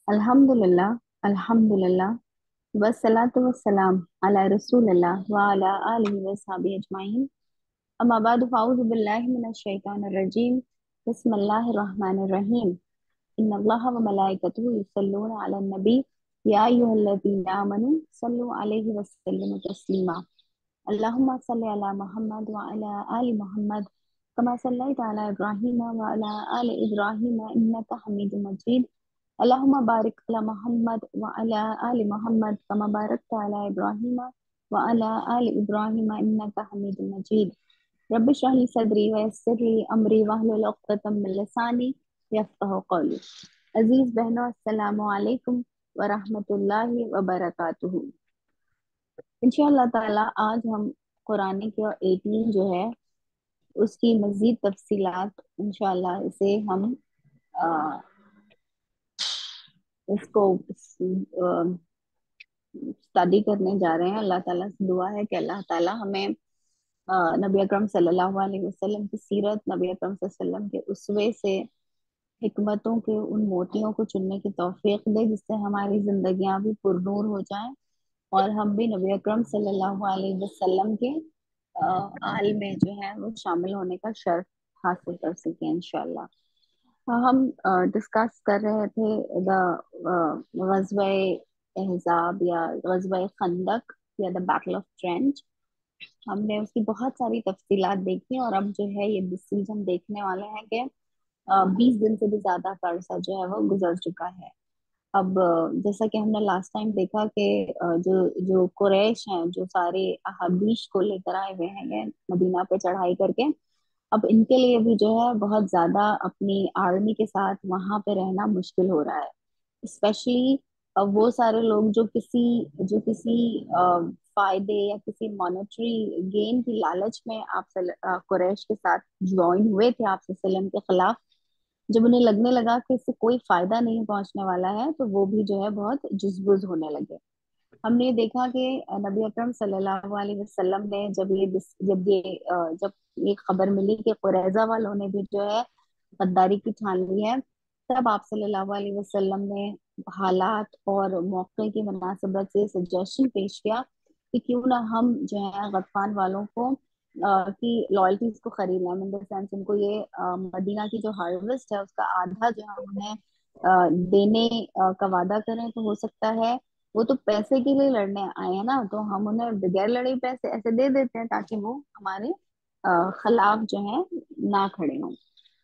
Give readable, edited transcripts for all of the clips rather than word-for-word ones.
अल्हम्दुलिल्लाह। अल्हम्दुलिल्लाह। वस्सलातु वस्सलाम अला रसूलिल्लाह व अला आलिहि व सहाबिहि अजमाइन। अम्मा बाद फ़अऊज़ु बिल्लाहि मिनश शैतानिर रजीम। बिस्मिल्लाहिर रहमानिर रहीम। इन्नल्लाहा व मलाइकतहु युसल्लूना अलन नबी या अय्युहल्लज़ीना आमनू सल्लु अलैहि व सल्लिमु तस्लीमा। अल्लाहुम्मा सल्लि अला मुहम्मद व अला आलि मुहम्मद कमा सल्लैता अला इब्राहीम व अला आलि इब्राहीम इन्नका हमीदुम मजीद। अल्लाहुम्मा बारिक अला मुहम्मद व अला आलि मुहम्मद कमा बारकता अला इब्राहीम व अला आलि इब्राहीम इन्नका हमीदुम मजीद। रब्बि इश्रह ली सदरी व यस्सिर ली अमरी वहलुल उक़दतम मिन लिसानी यफ़क़हू क़ौली। अजीज बहनों, अस्सलामु अलैकुम व रहमतुल्लाहि व बरकातुहू। इंशाअल्लाह ताला आज हम कुरान के 18 जो है उसकी मजीद तफसीलात इंशाअल्लाह इसे हम अ, इसको स्टडी करने जा रहे हैं। अल्लाह ताला से दुआ है कि अल्लाह ताला हमें नबी अकरम सल्लल्लाहु अलैहि वसल्लम की सीरत, नबी अकरम सल्लल्लाहु अलैहि वसल्लम के उसवे से हिकमतों के उन मोतियों को चुनने की तौफीक दे जिससे हमारी जिंदगियां भी पुरनूर हो जाएं और हम भी नबी अकरम सल्लल्लाहु अलैहि वसल्लम के आल में जो है वो शामिल होने का शर्फ हासिल कर सकें इंशाल्लाह। हम डिस्कस कर रहे थे द गज़वा अहज़ाब या गज़वा खंदक या द बैटल ऑफ ट्रेंच। हमने उसकी बहुत सारी तफसीलात देखी और अब जो है ये डिसीजन देखने वाले हैं कि 20 दिन से भी ज्यादा का अरसा जो है वो गुजर चुका है। अब जैसा कि हमने लास्ट टाइम देखा कि जो जो कुरैश हैं, जो सारे अहाबीश को लेकर आए हुए हैं ये मदीना पे चढ़ाई करके, अब इनके लिए भी जो है बहुत ज्यादा अपनी आर्मी के साथ वहां पे रहना मुश्किल हो रहा है। स्पेशली वो सारे लोग जो किसी फायदे या किसी मॉनेटरी गेन की लालच में कुरैश के साथ ज्वाइन हुए थे आपसे सल्लम के खिलाफ। जब उन्हें लगने लगा कि इससे कोई फायदा नहीं पहुंचने वाला है तो वो भी जो है बहुत जुज़बुज़ होने लगे। हमने देखा कि नबी अकरम सल्लल्लाहु अलैहि वसल्लम ने जब ये खबर मिली कि कुरैजा वालों ने भी जो है गद्दारी की ठान ली है, तब आप सल्लल्लाहु अलैहि वसल्लम ने हालात और मौके की मुनासिबत से सजेशन पेश किया कि क्यों ना हम जो है गतफान वालों को की लॉयल्टीज को खरीद लें। इन द सेंस उनको ये मदीना की जो हार्वेस्ट है उसका आधा जो है उन्हें देने का वादा करें, तो हो सकता है वो तो पैसे के लिए लड़ने आए हैं ना, तो हम उन्हें बगैर लड़े पैसे ऐसे दे देते हैं ताकि वो हमारे खिलाफ जो है ना खड़े हों।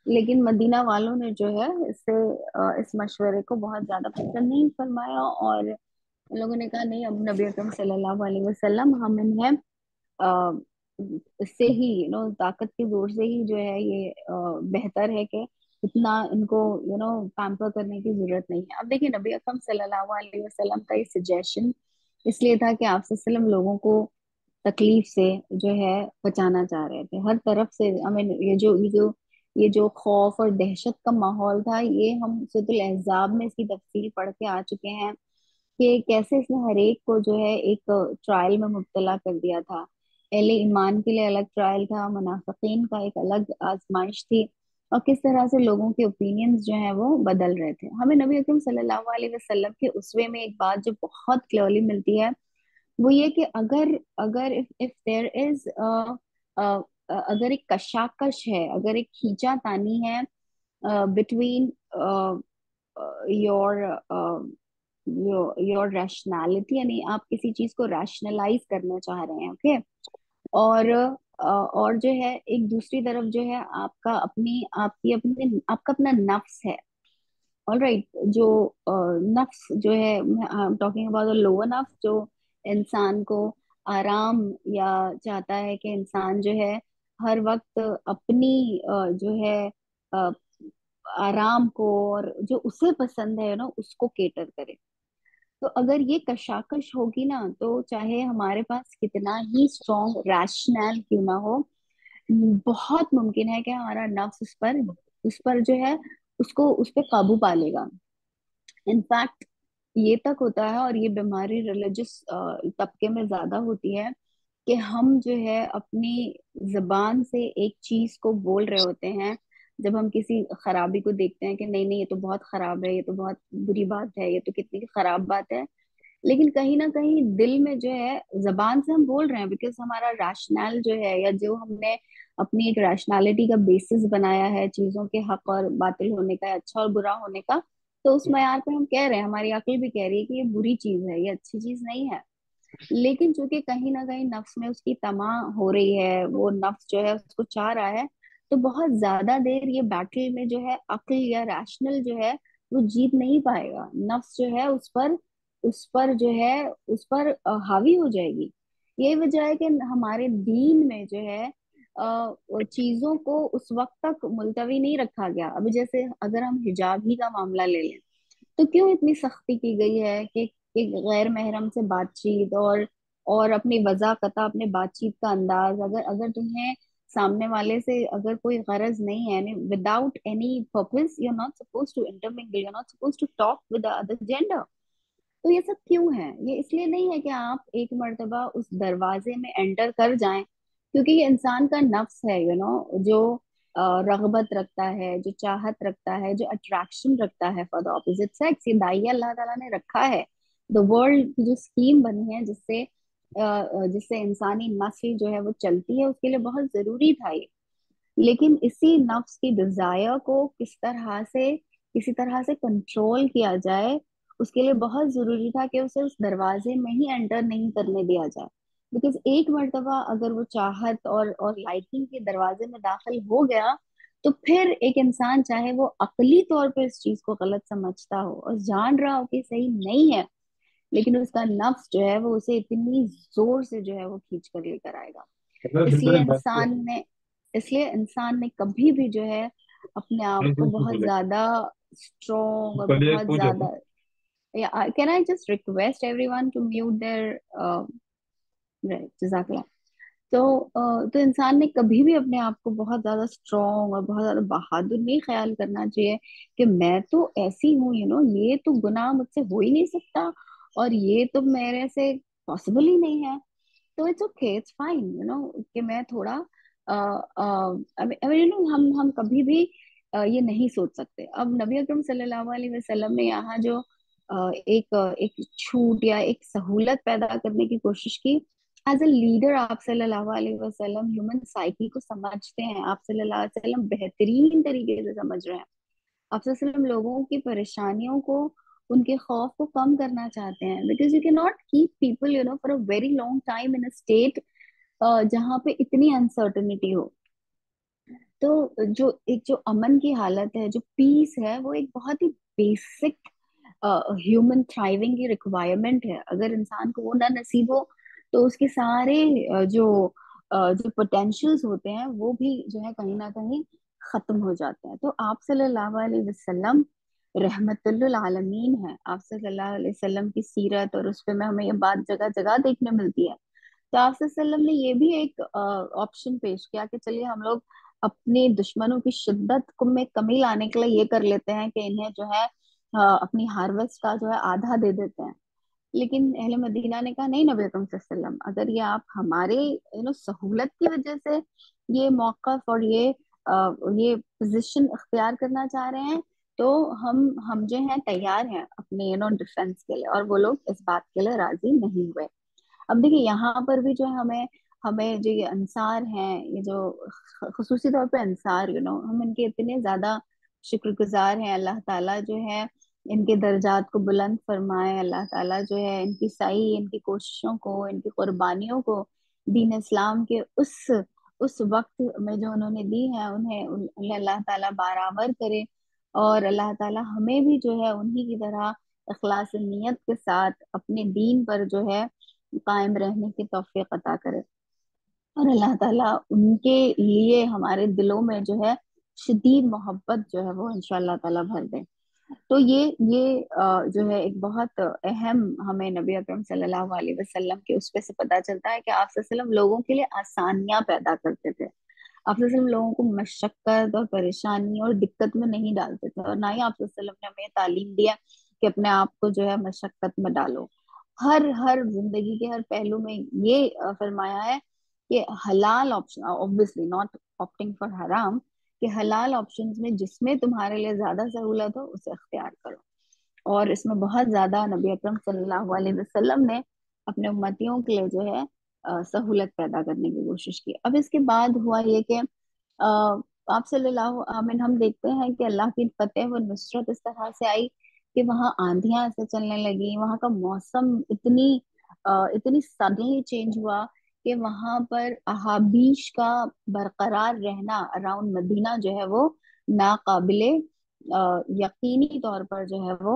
लेकिन मदीना वालों ने जो है इस मशवरे को बहुत ज्यादा पसंद नहीं फरमाया और उन लोगों ने कहा नहीं, अब नबी अकरम सल्लल्लाहु अलैहि वसल्लम हम इन्हें अ, इससे ही ताकत के जोर से ही जो है ये बेहतर है कि इतना इनको पैम्पर करने की जरूरत नहीं है। अब देखिए नबी अकरम सल्लल्लाहु अलैहि वसल्लम का ये सजेशन इसलिए था कि आप वसल्लम लोगों को तकलीफ से जो है बचाना चाह रहे थे हर तरफ से। हमें ये जो खौफ और दहशत का माहौल था, ये हम सूरतुल अहज़ाब में इसकी तफसील पढ़ के आ चुके हैं कि कैसे इसने हर एक को जो है एक ट्रायल में मुब्तला कर दिया था। पहले ईमान के लिए अलग ट्रायल था, मुनाफिकीन का एक अलग आजमाइश थी, और किस तरह से लोगों के ओपिनियंस जो है वो बदल रहे थे। हमें नबी अकरम सल्लल्लाहु अलैहि वसल्लम के उसवे में एक बात जो बहुत क्लियरली मिलती है वो ये कि अगर अगर इफ देयर इज अगर एक कशाकश है, अगर एक खींचातानी है बिटवीन योर योर रैशनैलिटी, यानी आप किसी चीज को रैशनलाइज करना चाह रहे हैं, ओके, और जो है एक दूसरी तरफ जो है आपका अपनी आपकी अपनी आपका अपना नफ्स है। ऑलराइट, जो नफ्स जो है, टॉकिंग अबाउट द लोअर नफ्स, जो इंसान को आराम या चाहता है कि इंसान जो है हर वक्त अपनी जो है अ, आराम को और जो उसे पसंद है ना उसको केटर करे। तो अगर ये कशाकश होगी ना तो चाहे हमारे पास कितना ही स्ट्रॉन्ग रैशनल क्यों ना हो, बहुत मुमकिन है कि हमारा नफ्स उस पर जो है उसको उस पे काबू पा लेगा। इनफैक्ट ये तक होता है, और ये बीमारी रिलीजियस तबके में ज्यादा होती है कि हम जो है अपनी जबान से एक चीज को बोल रहे होते हैं जब हम किसी खराबी को देखते हैं कि नहीं नहीं ये तो बहुत खराब है, ये तो बहुत बुरी बात है, ये तो कितनी खराब बात है, लेकिन कहीं ना कहीं दिल में जो है, जबान से हम बोल रहे हैं बिकॉज हमारा रैशनल जो है, या जो हमने अपनी एक रैशनैलिटी का बेसिस बनाया है चीजों के हक और बातिल होने का, अच्छा और बुरा होने का, तो उस मयार पे हम कह रहे हैं, हमारी अक्ल भी कह रही है कि ये बुरी चीज है, ये अच्छी चीज नहीं है। लेकिन चूंकि कहीं ना कहीं नफ्स में उसकी तमा हो रही है, वो नफ्स जो है उसको चाह रहा है, तो बहुत ज्यादा देर ये बैटल में जो है अक्ल या रैशनल जो है वो जीत नहीं पाएगा। नफ्स जो है उस पर जो है उस पर हावी हो जाएगी। यही वजह है कि हमारे दीन में जो है वो चीजों को उस वक्त तक मुलतवी नहीं रखा गया। अभी जैसे अगर हम हिजाब ही का मामला ले लें, तो क्यों इतनी सख्ती की गई है कि गैर महरम से बातचीत और अपनी वजाकता, अपने बातचीत का अंदाज, अगर अगर तुम्हें सामने वाले से अगर कोई गरज नहीं है, without any purpose, you are not suppose to intermingle, you are not suppose to talk with the other gender. तो ये सब क्यों है? ये इसलिए नहीं है कि आप एक मर्तबा उस दरवाजे में एंटर कर जाएं, क्योंकि ये इंसान का नफ्स है, जो रगबत रखता है, जो चाहत रखता है, जो अट्रैक्शन रखता है फॉर द ऑपोजिट सेक्स। ये दाइया अल्लाह ताला ने रखा है। द वर्ल्ड की जो स्कीम बनी है जिससे इंसानी नस्ल जो है वो चलती है, उसके लिए बहुत जरूरी था ये। लेकिन इसी नफ्स की डिजायर को किसी तरह से कंट्रोल किया जाए, उसके लिए बहुत जरूरी था कि उसे उस दरवाजे में ही एंटर नहीं करने दिया जाए। बिकॉज एक मर्तबा अगर वो चाहत और लाइकिंग के दरवाजे में दाखिल हो गया, तो फिर एक इंसान चाहे वो अकली तौर पर इस चीज को गलत समझता हो और जान रहा हो कि सही नहीं है, लेकिन उसका नफ्स जो है वो उसे इतनी जोर से जो है वो खींच कर लेकर आएगा। मतलब बिल्कुल इसलिए एक बात तो इंसान ने इसलिए इंसान ने कभी भी जो है अपने आप है। को पूछो बहुत बोले, ज्यादा स्ट्रोंग और चलिए बहुत पूछो ज्यादा, या can I just request everyone to mute there, जजाकल्ला। तो तो इंसान ने कभी भी अपने आप को बहुत ज्यादा स्ट्रोंग और बहुत ज्यादा बहादुर नहीं ख्याल करना चाहिए कि मैं तो ऐसी हूँ, ये तो गुनाह मुझसे हो ही नहीं सकता, और ये तो मेरे से पॉसिबल ही नहीं है। तो इट्स ओके, इट्स फाइन, कि मैं थोड़ा हम कभी भी ये नहीं सोच सकते। अब नबी अकरम सल्लल्लाहु अलैहि वसल्लम ने यहाँ जो एक छूट या एक सहूलत पैदा करने की कोशिश की, एज ए लीडर आप सल्लल्लाहु अलैहि वसल्लम ह्यूमन साइकी को समझते हैं, आप सल्लल्लाहु अलैहि वसल्लम बेहतरीन तरीके से समझ रहे हैं। आप सल्लल्लाहु अलैहि वसल्लम लोगों की परेशानियों को, उनके खौफ को कम करना चाहते हैं, because you can not keep people for a very long time in a state जहाँ पे इतनी अनसर्टेनिटी हो। तो जो अमन की हालत है, जो पीस है, वो एक बहुत ही बेसिक ह्यूमन थ्राइविंग की रिक्वायरमेंट है। अगर इंसान को वो ना नसीब हो, तो उसके सारे जो पोटेंशियल्स होते हैं वो भी जो है कहीं ना कहीं खत्म हो जाते हैं। तो आप सल्लल्लाहु अलैहि वसल्लम रहमतुल्लिल आलमीन है। आप सल्लल्लाहु अलैहि वसल्लम की सीरत और उस पे में हमें ये बात जगह जगह देखने मिलती है। तो आप सल्लल्लाहु अलैहि वसल्लम ने ये भी एक ऑप्शन पेश किया कि चलिए हम लोग अपने दुश्मनों की शिद्दत को में कमी लाने के लिए ये कर लेते हैं कि इन्हें जो है अपनी हार्वेस्ट का जो है आधा दे देते हैं। लेकिन अहले मदीना ने कहा नहीं नबी अकरम सल्लल्लाहु अलैहि वसल्लम, अगर ये आप हमारे सहूलत की वजह से ये मौकफ और ये पोजीशन इख्तियार करना चाह रहे हैं, तो हम जो हैं तैयार हैं अपने डिफेंस के लिए। और वो लोग इस बात के लिए राजी नहीं हुए। अब देखिए यहाँ पर भी जो है हमें हमें जो ये अंसार हैं, ये जो खुसूसी तौर पे अंसार, हम इनके इतने ज्यादा शुक्रगुजार हैं। अल्लाह ताला जो है इनके दर्जात को बुलंद फरमाए। अल्लाह ताला जो है इनकी सही, इनकी कोशिशों को, इनकी कुर्बानियों को दीन इस्लाम के उस वक्त में जो उन्होंने दी है, उन्हें अल्लाह ताला बाराबर करे। और अल्लाह ताला हमें भी जो है उन्हीं की तरह इखलास नियत के साथ अपने दीन पर जो है कायम रहने की तौफीक अता करे। और अल्लाह ताला उनके लिए हमारे दिलों में जो है शदीद मोहब्बत जो है वो इंशाअल्लाह ताला भर दे। तो ये जो है एक बहुत अहम, हमें नबी अकरम सल्लल्लाहु अलैहि वसल्लम के उस पे से पता चलता है कि आप सल्लल्लाहु अलैहि वसल्लम लोगों के लिए आसानियां पैदा करते थे। आप सल्लल्लाहु अलैहि वसल्लम लोगों को मशक्कत और परेशानी और दिक्कत में नहीं डालते थे, और ना ही आप सल्लल्लाहु अलैहि वसल्लम ने हमें तालीम दिया कि अपने आप को जो है मशक्कत में डालो। हर हर जिंदगी के हर पहलू में ये फरमाया है कि हलाल option, obviously not opting for हराम, कि हलाल ऑप्शंस में जिसमें तुम्हारे लिए ज्यादा सहूलत हो उसे अख्तियार करो। और इसमें बहुत ज्यादा नबी अकरम सल्लल्लाहु अलैहि वसल्लम ने अपने उम्मतियों के लिए जो है सहूलत पैदा करने की कोशिश की। अब इसके बाद हुआ ये कि आप सल्लल्लाहु आमीन हम देखते हैं कि अल्लाह की फतेह व नुसरत इस तरह से आई कि वहाँ आंधियां ऐसे चलने लगी, वहाँ का मौसम इतनी सडनली चेंज हुआ कि वहां पर अहाबीश का बरकरार रहना अराउंड मदीना जो है वो नाकाबिले यकीनी तौर पर जो है वो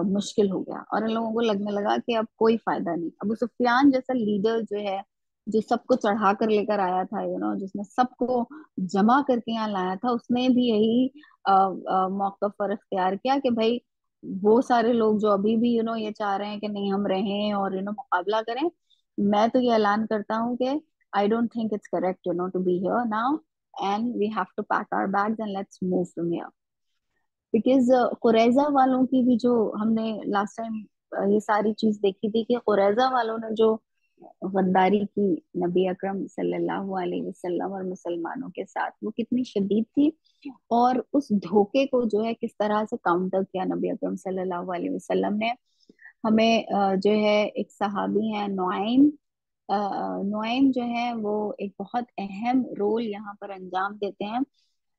मुश्किल हो गया। और इन लोगों को लगने लगा कि अब कोई फायदा नहीं। अबू सुफियान जैसा लीडर जो है, जो सबको चढ़ा कर लेकर आया था, जिसने सबको जमा करके यहाँ लाया था, उसने भी यही मौकफ और इख्तियार किया कि भाई वो सारे लोग जो अभी भी ये चाह रहे हैं कि नहीं हम रहें और मुकाबला करें, मैं तो ये ऐलान करता हूँ कि I don't think it's correct to be here now, and we have to pack our bags and let's move from here. Because Qurayza वालों की भी, जो हमने लास्ट टाइम ये सारी चीज देखी थी कि कुरैजा वालों ने जो गद्दारी की नबी अकरम सल्लल्लाहु अलैहि वसल्लम और मुसलमानों के साथ, वो कितनी शदीद थी। और उस धोखे को जो है किस तरह से काउंटर किया नबी अकरम सल्लल्लाहु अलैहि वसल्लम ने। हमें जो है एक सहाबी है नुआइम, नुआइम जो है वो एक बहुत अहम रोल यहाँ पर अंजाम देते हैं।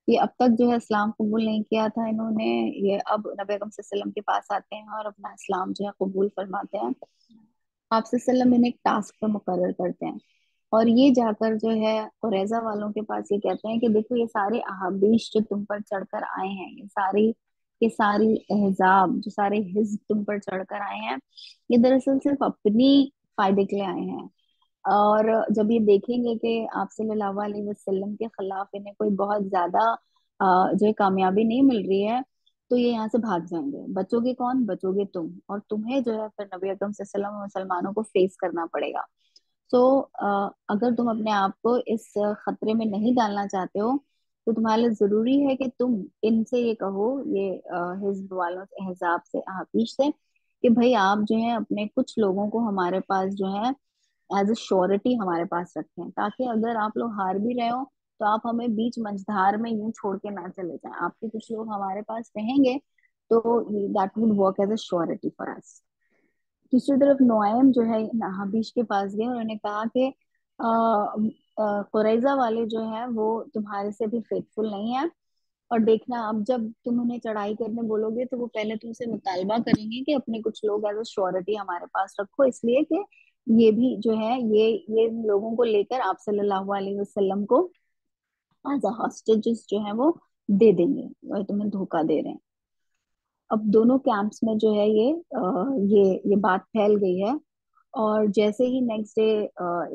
ये अब तक जो है इस्लाम कबूल नहीं किया था इन्होंने, ये अब नबी अकरम सल्लल्लाहु अलैहि वसल्लम के पास आते हैं और अपना इस्लाम जो है कबूल फरमाते हैं। आप सल्लल्लाहु अलैहि वसल्लम इन्हें एक टास्क पे मुकर्रर करते हैं, और ये जाकर जो है कुरैजा वालों के पास ये कहते हैं कि देखो ये सारे अहाबीश जो तुम पर चढ़कर आए हैं, ये सारी अहजाब, जो सारे हिज्ब तुम पर चढ़कर आए हैं, ये दरअसल सिर्फ अपनी फायदे के लिए आए हैं। और जब ये देखेंगे कि आप सल्लल्लाहु अलैहि वसल्लम के खिलाफ इन्हें कोई बहुत ज्यादा जो है कामयाबी नहीं मिल रही है, तो ये यहाँ से भाग जाएंगे। बचोगे कौन? बचोगे तुम, और तुम्हें जो है फिर नबी अकरम सल्लल्लाहु अलैहि वसल्लम और मुसलमानों को फेस करना पड़ेगा। तो अगर तुम अपने आप को इस खतरे में नहीं डालना चाहते हो, तो तुम्हारे लिए जरूरी है कि तुम इनसे ये कहो, ये हिज्ब वालों से, अहजाब से, अहाबीश से, कि भाई आप जो है अपने कुछ लोगों को हमारे पास जो है एज ए श्योरिटी हमारे पास रखें, ताकि अगर आप लोग हार भी रहे हो तो आप हमें बीच मझधार में यूं छोड़ के ना चले जाएं, आपके कुछ लोग हमारे पास रहेंगे, तो that would work as a surety for us. दूसरी तरफ नुआइम जो है हबीश के पास गए, उन्होंने कहा कि कुरैजा वाले जो है वो तुम्हारे से भी फेथफुल नहीं है, और देखना अब जब तुम उन्हें चढ़ाई करने बोलोगे तो वो पहले तुमसे मुतालबा करेंगे कि अपने कुछ लोग एज अ श्योरिटी हमारे पास रखो, इसलिए कि ये भी जो है ये इन लोगों को लेकर आप सल्लल्लाहु अलैहि वसल्लम को एज अ हॉस्टेजेस जो है वो दे देंगे, वो तुम्हें धोखा दे रहे हैं। अब दोनों कैंप्स में जो है ये बात फैल गई है। और जैसे ही नेक्स्ट डे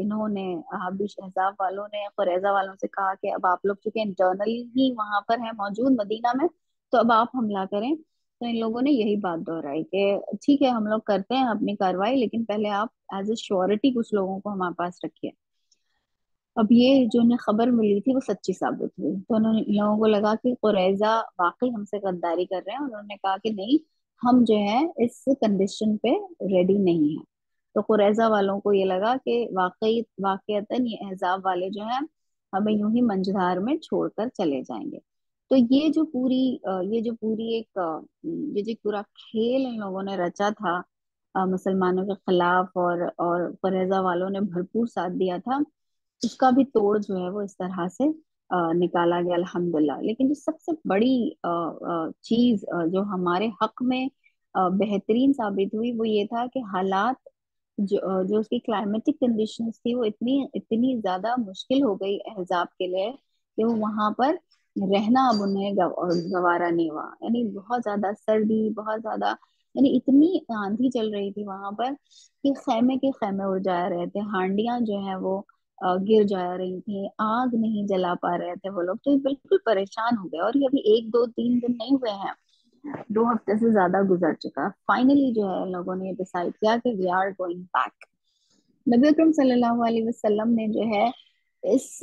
इन्होंने अहाबीश अहजाब वालों ने कुरैजा वालों से कहा कि अब आप लोग चूंकि इंटरनली ही वहां पर है मौजूद मदीना में, तो अब आप हमला करें, तो इन लोगों ने यही बात दोहराई कि ठीक है हम लोग करते हैं अपनी कार्रवाई, लेकिन पहले आप एज ए श्योरिटी कुछ लोगों को हमारे पास रखिए। अब ये जो उन्हें खबर मिली थी वो सच्ची साबित हुई, तो उन्होंने, इन लोगों को लगा कि कुरैजा वाकई हमसे गद्दारी कर रहे हैं, और उन्होंने कहा कि नहीं, हम जो है इस कंडीशन पे रेडी नहीं है। तो कुरैजा वालों को ये लगा कि वाकई वाकईतन ये अहजाब वाले जो हैं हमें यूं ही मंझधार में छोड़कर चले जाएंगे। तो ये जो पूरा खेल इन लोगों ने रचा था मुसलमानों के खिलाफ, और कुरैजा वालों ने भरपूर साथ दिया था, उसका भी तोड़ जो है वो इस तरह से निकाला गया अल्हम्दुलिल्लाह। लेकिन जो सबसे बड़ी चीज जो हमारे हक में बेहतरीन साबित हुई वो ये था कि हालात, जो उसकी क्लाइमेटिक कंडीशंस थी वो इतनी इतनी ज्यादा मुश्किल हो गई अहजाब के लिए कि वो वहां पर रहना अब उन्हें गवारा नहीं हुआ। यानी बहुत ज्यादा सर्दी, बहुत ज्यादा, यानी इतनी आंधी चल रही थी वहां पर कि खेमे के खेमे उड़ जा रहे थे, हांडियां जो है वो गिर जा रही थी, आग नहीं जला पा रहे थे वो लोग, तो ये बिल्कुल परेशान हो गए। और ये अभी एक दो तीन दिन नहीं हुए हैं, 2 हफ्ते से ज्यादा गुजर चुका है। फाइनली जो है लोगों ने डिसाइड किया कि वी आर गोइंग बैक। नबी अकरम सल्लल्लाहु अलैहि वसल्लम ने जो है इस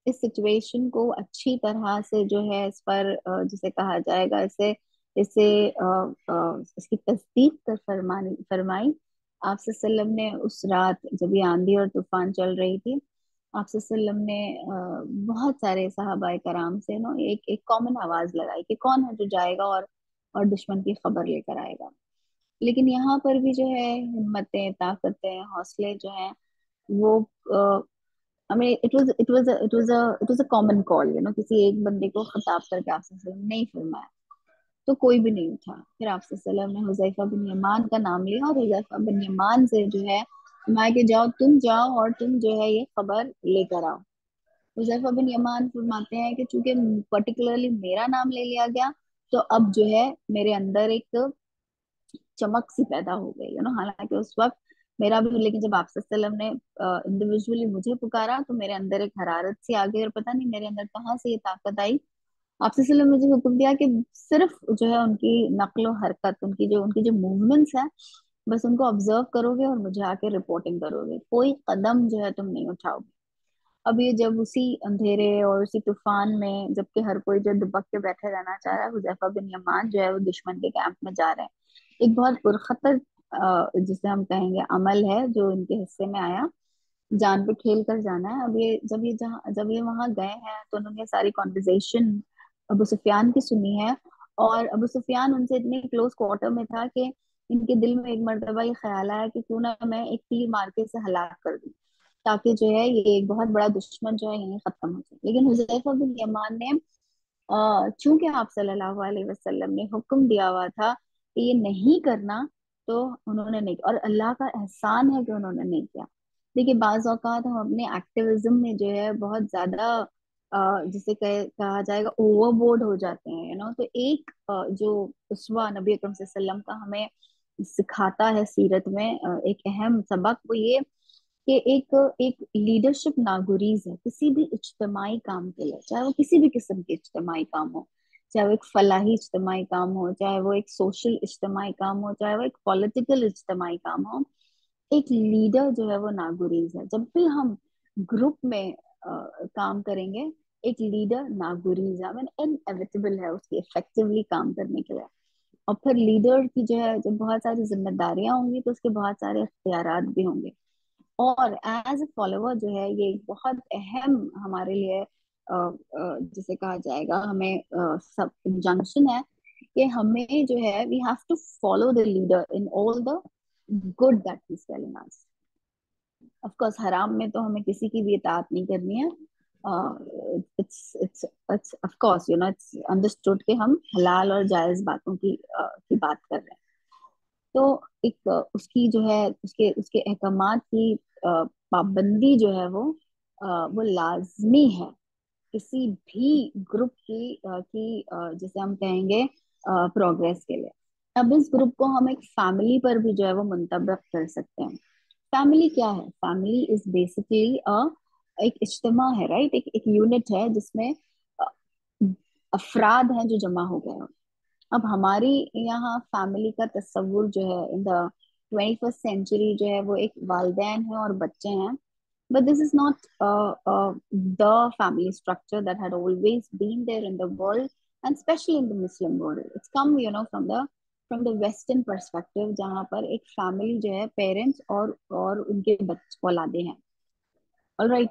इस सिचुएशन को अच्छी तरह से जो है इस पर जिसे कहा जाएगा, इसे इसे इसकी तस्दीक कर फरमाई। आप सल्लल्लाहु अलैहि वसल्लम ने उस रात जब ये आंधी और तूफान चल रही थी, आप सल्लम ने बहुत सारे सहाबाए कराम से नो एक एक कॉमन आवाज लगाई कि कौन है जो जाएगा और दुश्मन की खबर लेकर आएगा। लेकिन यहाँ पर भी जो है हिम्मतें, ताकतें, हौसले जो हैं वो हमें it was a common call, किसी एक बंदे को खिताब करके आप सल्लम नहीं फरमाया, तो कोई भी नहीं उठा। फिर आप सल्लम ने हुजैफा बिन यमान का नाम लिया और हुजैफा बिन यमान से जो है फरमाया कि जाओ, तुम जाओ और तुम जो है ये खबर लेकर आओ। हुजैफा बिन यमान फरमाते हैं कि चूंकि पर्टिकुलरली मेरा नाम ले लिया गया, तो अब जो है मेरे अंदर एक चमक सी पैदा हो गई, हालांकि उस वक्त मेरा भी, लेकिन जब आप सल्लम ने इंडिविजुअली मुझे पुकारा तो मेरे अंदर एक हरारत सी आ गई, और पता नहीं मेरे अंदर कहाँ से ये ताकत आई। आप सल्लम ने मुझे हुक्म दिया कि सिर्फ जो है उनकी नक्लो हरकत, उनकी जो मूवमेंट्स है, बस उनको ऑब्जर्व करोगे और मुझे आके रिपोर्टिंग करोगे, कोई कदम जो है तुम नहीं उठाओगे। अब ये जब उसी अंधेरे और उसी तूफान में, जबकि हर कोई जो दुबक के बैठे रहना चाह रहा है, हुजैफा बिन यमान जो है वो दुश्मन के कैंप में जा रहे हैं। एक बहुत पुरखतर जिसे हम कहेंगे अमल है जो इनके हिस्से में आया, जान पे खेल कर जाना है। अब ये जब ये वहां गए हैं तो उन्होंने सारी कॉन्वर्जेशन अबू सुफियान की सुनी है। और अबू सुफियान उनसे इतने क्लोज क्वार्टर में था कि इनके दिल में एक मर्तबा ये ख्याल आया कि क्यों ना मैं एक तीर मार के इसे हलाक कर दूं, ताकि जो है ये एक बहुत बड़ा दुश्मन जो है यहीं खत्म हो जाए। लेकिन हुज़ैफा बिन यमान ने चूंकि आप सल्लल्लाहु अलैहि वसल्लम ने हुक्म दिया हुआ था कि ये नहीं करना, तो उन्होंने नहीं, और अल्लाह का एहसान है कि उन्होंने नहीं किया। देखिए बाज औकात हम अपने एक्टिविज्म में जो है बहुत ज्यादा जिसे कहा जाएगा ओवरबोर्ड हो जाते हैं, तो एक जो उस्वा नबी अकरम सल्लल्लाहु अलैहि वसल्लम का हमें सिखाता है सीरत में, एक अहम सबक वो ये कि एक एक लीडरशिप नागुरीज है किसी भी इज्तिमाई काम के लिए, चाहे वो किसी भी किस्म के इज्तिमाई काम हो, चाहे वो एक फलाही इज्तिमाई काम हो, चाहे वो एक सोशल इज्तिमाई काम हो, चाहे वो एक पॉलिटिकल इज्तिमाई काम हो। एक लीडर जो है वो नागुरीज है। जब भी हम ग्रुप में काम करेंगे, एक लीडर नागुरीज है, इनएविटेबल है उसकी इफेक्टिवली काम करने के लिए। और फिर लीडर की जो है जब बहुत सारी जिम्मेदारियां होंगी तो उसके बहुत सारे इख्तियारात भी होंगे। और एज ए फॉलोअर जो है ये एक बहुत अहम हमारे लिए जिसे कहा जाएगा हमें सब इंजंक्शन है कि हमें जो है we have to follow the leader in all the good that he is telling us. Of course हराम में तो हमें किसी की भी इताअत नहीं करनी है। It's of course it's understood कि हम हलाल और जायज बातों की बात कर रहे हैं। तो एक उसकी जो है उसके उसके अहकामात की पाबंदी जो है वो लाजमी है किसी भी ग्रुप जिसे हम कहेंगे प्रोग्रेस के लिए। अब इस ग्रुप को हम एक फैमिली पर भी जो है वो मुंतबिक कर सकते हैं। फैमिली क्या है? फैमिली इज बेसिकली एक इज्तिमा है, राइट, एक यूनिट है जिसमें अ, अफराद हैं जो जमा हो गए हैं। अब हमारी यहाँ फैमिली का तस्वुर जो है इन द 21st सेंचुरी जो है वो एक वालिदैन है और बच्चे हैं। But this is not the family structure that had always been there in the world, and especially in the Muslim world. It's come, from the Western perspective, जहाँ पर एक family जो है parents और उनके बच्चे औलादे हैं। All right,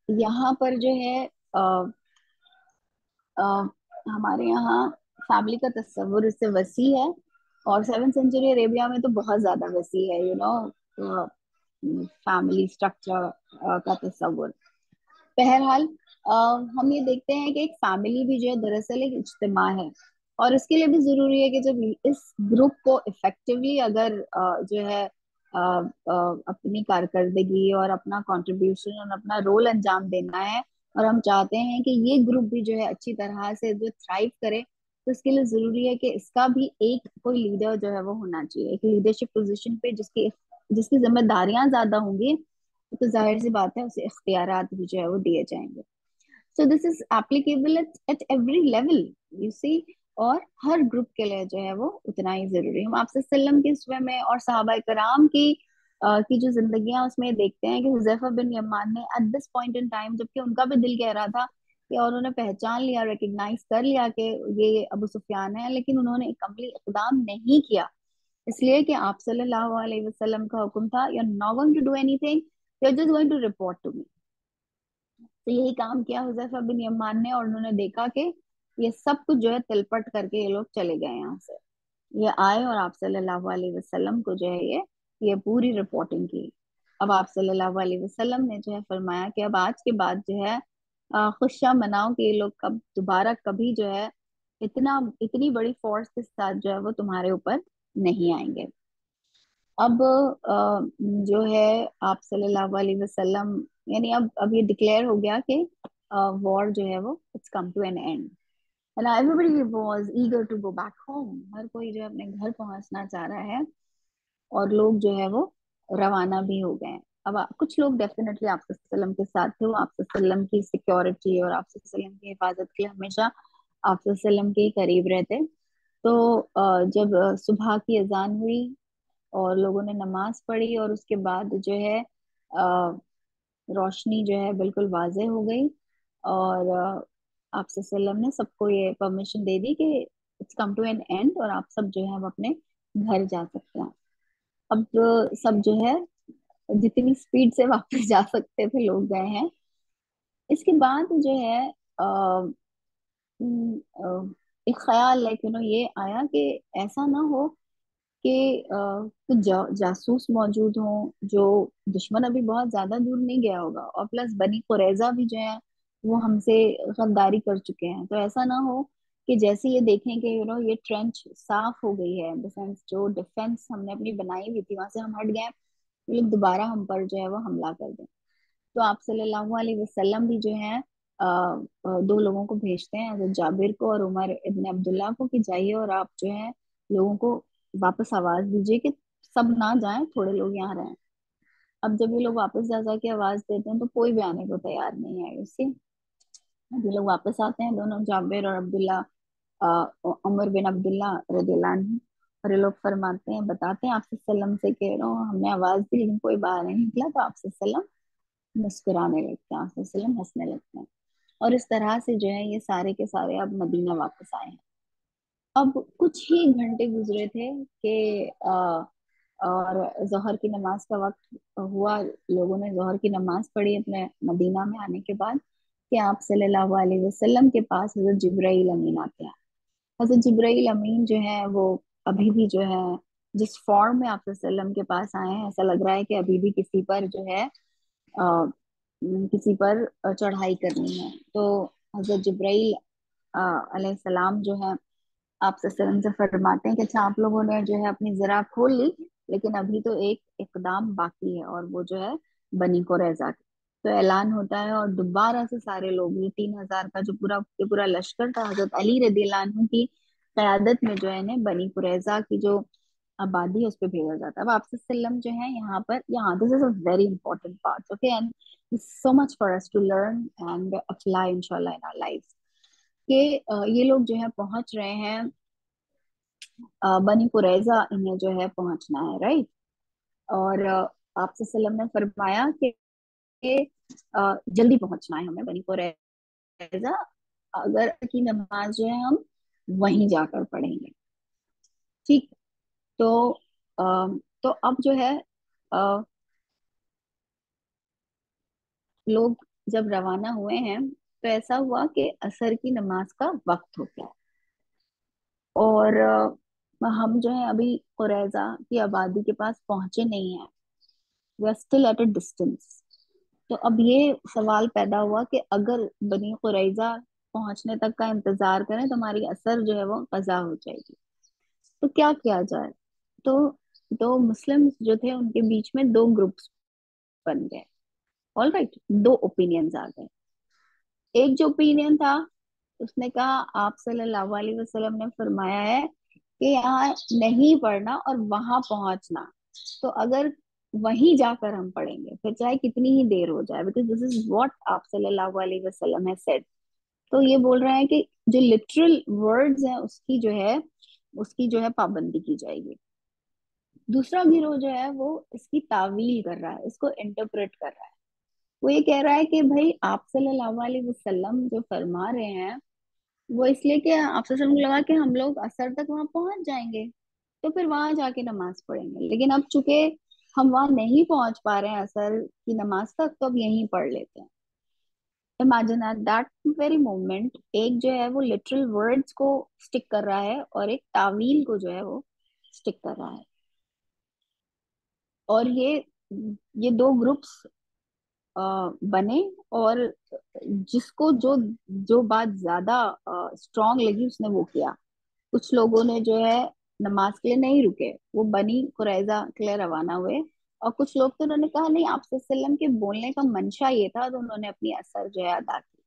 यहाँ पर जो है अ, हमारे यहाँ फैमिली का तस्वुर इससे वसी है, और 7th सेंचुरी अरेबिया में तो बहुत ज्यादा वसी है, फैमिली स्ट्रक्चर का तस्वुर। बहरहाल अ, हम ये देखते हैं कि एक फैमिली भी जो है दरअसल एक इज्तिमा है। और इसके लिए भी जरूरी है कि जब इस ग्रुप को इफेक्टिवली अगर जो है अपनी कारकर्दगी और अपना कंट्रीब्यूशन और अपना रोल अंजाम देना है, और हम चाहते हैं कि ये ग्रुप भी जो है अच्छी तरह से जो थ्राइव करे, तो इसके लिए जरूरी है कि इसका भी एक कोई लीडर जो है वो होना चाहिए, एक लीडरशिप पोजीशन पे जिसकी जिसकी जिम्मेदारियां ज्यादा होंगी, तो जाहिर सी बात है उसे इख्तियारात भी जो है वो दिए जाएंगे। So this is applicable at every level, you see. और हर ग्रुप के लिए जो है वो उतना ही जरूरी है। हम आपसे सल्लम की उसमें में और सहाबा कराम की जो जिंदगियां उसमें देखते हैं कि हुजैफा बिन यमान ने at this point in time, जबकि उनका भी दिल कह रहा था कि, और उन्होंने पहचान लिया, रिकग्नाइज कर लिया कि ये अबू सुफियान है, लेकिन उन्होंने एक अमली इकदाम नहीं किया, इसलिए कि आप सल्लल्लाहु अलैहि वसल्लम का हुक्म था, you are not going to do anything, you are just going to report to me. तो यही काम किया हुज़ैफा बिन यमान ने, और उन्होंने देखा कि ये सब कुछ जो है तिलपट करके ये लोग चले गए यहाँ से। ये आए और आप सल्लल्लाहु अलैहि वसल्लम को जो है ये पूरी रिपोर्टिंग की। अब आप सल्लल्लाहु अलैहि वसल्लम ने जो है फरमाया कि अब आज के बाद जो है खुशियां मनाओ कि ये लोग कब दोबारा कभी जो है इतनी बड़ी फोर्स के साथ जो है वो तुम्हारे ऊपर नहीं आएंगे। अब जो है आप सल्लल्लाहु अलैहि वसल्लम, यानी अब ये डिक्लेयर हो गया कि वॉर जो है वो it's come to an end, and everybody was eager to go back home. हर कोई जो है अपने घर पहुंचना चाह रहा है, और लोग जो है वो रवाना भी हो गए हैं। अब कुछ लोग डेफिनेटली आप सल्लम के साथ थे, वो आप सल्लम की सिक्योरिटी और आप सल्लम की हिफाजत के लिए हमेशा आप सल्लम के ही करीब रहते। तो जब सुबह की अजान हुई और लोगों ने नमाज पढ़ी, और उसके बाद जो है रोशनी जो है बिल्कुल वाज़ेह हो गई, और आप सल्लम ने सबको ये परमिशन दे दी कि it's come to an end, और आप सब जो है वो अपने घर जा सकते हैं। अब सब जो है जितनी स्पीड से वापस जा सकते थे लोग गए हैं। इसके बाद जो है एक ख्याल लाइक ये आया कि ऐसा ना हो कि कुछ जासूस मौजूद हो, जो दुश्मन अभी बहुत ज्यादा दूर नहीं गया होगा, और प्लस बनी कुरैजा भी जो है वो हमसे गद्दारी कर चुके हैं। तो ऐसा ना हो कि जैसे ये देखें कि ये ट्रेंच साफ हो गई है, इन द सेंस जो डिफेंस हमने अपनी बनाई हुई थी वहां से हम हट गए, ये लोग दोबारा हम पर जो है वो हमला कर दें। तो आप सल्लल्लाहु अलैहि वसल्लम भी जो है दो लोगों को भेजते हैं, हज़रत जाबिर को और उमर इब्न अब्दुल्ला को, कि जाइए और आप जो है लोगों को वापस आवाज दीजिए कि सब ना जाएं, थोड़े लोग यहाँ रहें। अब जब ये लोग वापस जा जाके आवाज देते हैं तो कोई भी आने को तैयार नहीं है उससे। अब ये लोग वापस आते हैं, दोनों जाबिर और अब्दुल्ला, उमर बिन अब्दुल्ला रदियल्लाहु अन्हु, और ये लोग फरमाते हैं, बताते हैं आपसे सल्लम से, कह रहा हूँ हमने आवाज दी लेकिन कोई बाहर नहीं निकला। तो आपसे सल्लम मुस्कुराने लगते हैं, आपसे सल्लम हंसने लगते हैं, और इस तरह से जो है ये सारे के सारे अब मदीना वापस आए हैं। अब कुछ ही घंटे गुजरे थे कि और जोहर की नमाज का वक्त हुआ। लोगों ने जोहर की नमाज पढ़ी अपने मदीना में आने के बाद, कि आप सल्लल्लाहु अलैहि वसल्लम के पास हजरत जिब्राईल अमीन आते हैं। हजरत जिब्राईल अमीन जो है वो अभी भी जो है जिस फॉर्म में आप सल्लम के पास आए हैं, ऐसा लग रहा है कि अभी भी किसी पर जो है किसी पर चढ़ाई करनी है। तो हजरत जिब्राईल अलैहिस्सलाम जो है आप सल्लम से फरमाते हैं कि अच्छा आप लोगों ने जो है अपनी जरा खोल ली, लेकिन अभी तो एक इकदाम बाकी है, और वो जो है बनी कुरैजा की। तो ऐलान होता है, और दोबारा से सारे लोग, ये 3,000 का जो पूरा लश्कर था, हजरत अली रदियल्लाहु अन्हु की कयादत में जो है इन्हें बनी कुरैजा की जो आबादी है उस पर भेजा जाता है। अब आपसे सल्लम जो है यहाँ पर, यहाँ this is a very important part, okay, and so much for us to learn and apply इंशाल्लाह इन आवर लाइफ, कि ये लोग जो है पहुंच रहे हैं बनी कुरैजा, इन्हें जो है पहुंचना है, राइट। और आपसे सल्लम ने फरमाया कि जल्दी पहुंचना है हमें बनी कुरैजा, अगर की नमाज जो है हम वहीं जाकर पढ़ेंगे, ठीक। तो अ, तो अब जो है अ, लोग जब रवाना हुए हैं तो ऐसा हुआ कि असर की नमाज का वक्त हो गया, और हम जो है अभी कुरैजा की आबादी के पास पहुंचे नहीं है, we are still at a distance. तो अब ये सवाल पैदा हुआ कि अगर बनी कुरैजा पहुंचने तक का इंतजार करें तो हमारी असर जो है वो कज़ा हो जाएगी। तो क्या किया जाए? तो दो मुस्लिम जो थे उनके बीच में दो ग्रुप्स बन गए। ऑल राइट, दो ओपिनियंस आ गए। एक जो ओपिनियन था उसने कहा आप सल्लल्लाहु अलैहि वसल्लम ने फरमाया है कि यहाँ नहीं पढ़ना और वहां पहुंचना, तो अगर वहीं जाकर हम पढ़ेंगे फिर चाहे कितनी ही देर हो जाए, बिकॉज दिस इज व्हाट आप सल्लल्लाहु अलैहि वसल्लम है सेड। तो ये बोल रहे हैं कि जो लिटरल वर्ड्स हैं उसकी जो है पाबंदी की जाएगी। दूसरा गिरोह जो है वो इसकी तावील कर रहा है, इसको इंटरप्रेट कर रहा है। वो ये कह रहा है कि भाई आप सल्लल्लाहु अलैहि वसल्लम जो फरमा रहे हैं वो इसलिए कि आपसे को लगा कि हम लोग असर तक वहां पहुंच जाएंगे तो फिर वहां जाके नमाज पढ़ेंगे, लेकिन अब चूंकि हम वहां नहीं पहुंच पा रहे हैं असर की नमाज तक, तो अब यहीं पढ़ लेते हैं। Imagine at that very moment एक जो है वो लिटरल वर्ड्स को स्टिक कर रहा है और एक तावील को जो है वो स्टिक कर रहा है। और ये दो ग्रुप्स बने, और जिसको जो जो बात ज्यादा स्ट्रांग लगी उसने वो किया। कुछ लोगों ने जो है नमाज के लिए नहीं रुके, वो बनी कुरैजा के लिए रवाना हुए। और कुछ लोग तो उन्होंने कहा नहीं, आप सल्लम के बोलने का मंशा ये था, तो उन्होंने अपनी असर जो है अदा की।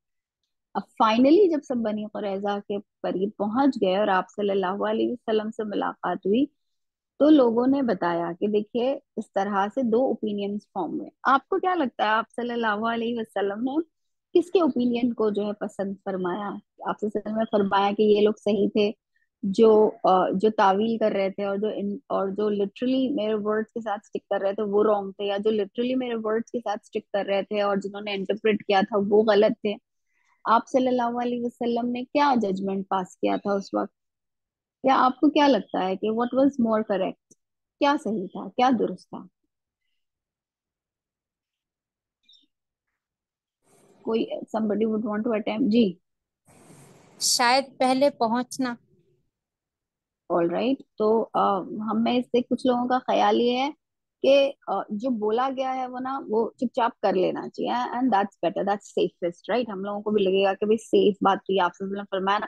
अब फाइनली जब सब बनी कुरैजा के करीब पहुंच गए और आप सल्लल्लाहु अलैहि वसल्लम से मुलाकात हुई, तो लोगों ने बताया कि देखिए इस तरह से दो ओपिनियंस फॉर्म हुए। आपको क्या लगता है, आप सल्लल्लाहु अलैहि वसल्लम ने किसके ओपिनियन को जो है पसंद फरमाया? आप सल्लल्लाहु अलैहि वसल्लम ने फरमाया कि ये लोग सही थे, जो जो तावील कर रहे थे, और जो लिटरली मेरे वर्ड्स के साथ स्टिक कर रहे थे वो रॉन्ग थे, या जो लिटरली मेरे वर्ड्स के साथ स्टिक कर रहे थे और जिन्होंने इंटरप्रेट किया था वो गलत थे? आप सल्लल्लाहु अलैहि वसल्लम ने क्या जजमेंट पास किया था उस वक्त? या आपको क्या लगता है कि व्हाट वाज मोर करेक्ट, क्या सही था, क्या दुरुस्त था? कोई somebody would want to attempt जी? शायद पहले पहुंचना। ऑल राइट, तो हम में से कुछ लोगों का ख्याल ये है कि जो बोला गया है वो ना वो चुपचाप कर लेना चाहिए, and that's better, that's safest, right? हम लोगों को भी लगेगा कि भाई सेफ बात तो ये आपसे फरमाया ना,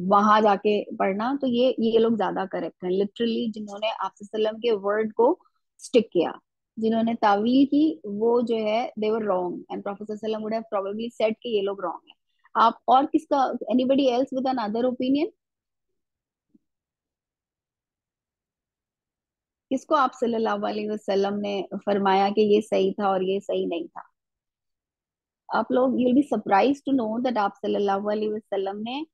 वहां जाके पढ़ना, तो ये लोग ज्यादा करेक्ट हैं लिटरली, जिन्होंने आपसे सल्लम के वर्ड को स्टिक किया। जिन्होंने तावील की वो जो है they were wrong, and professor सल्लम वुड हैव प्रोबेबली सेड कि ये लोग रॉन्ग हैं। आप और किसका, anybody else with another opinion? किसको आप सल्लल्लाहु अलैहि वसल्लम ने फरमाया कि ये सही था और ये सही नहीं था? आप लोग you'll be surprised to know that आप सल्लल्लाहु अलैहि वसल्लम ने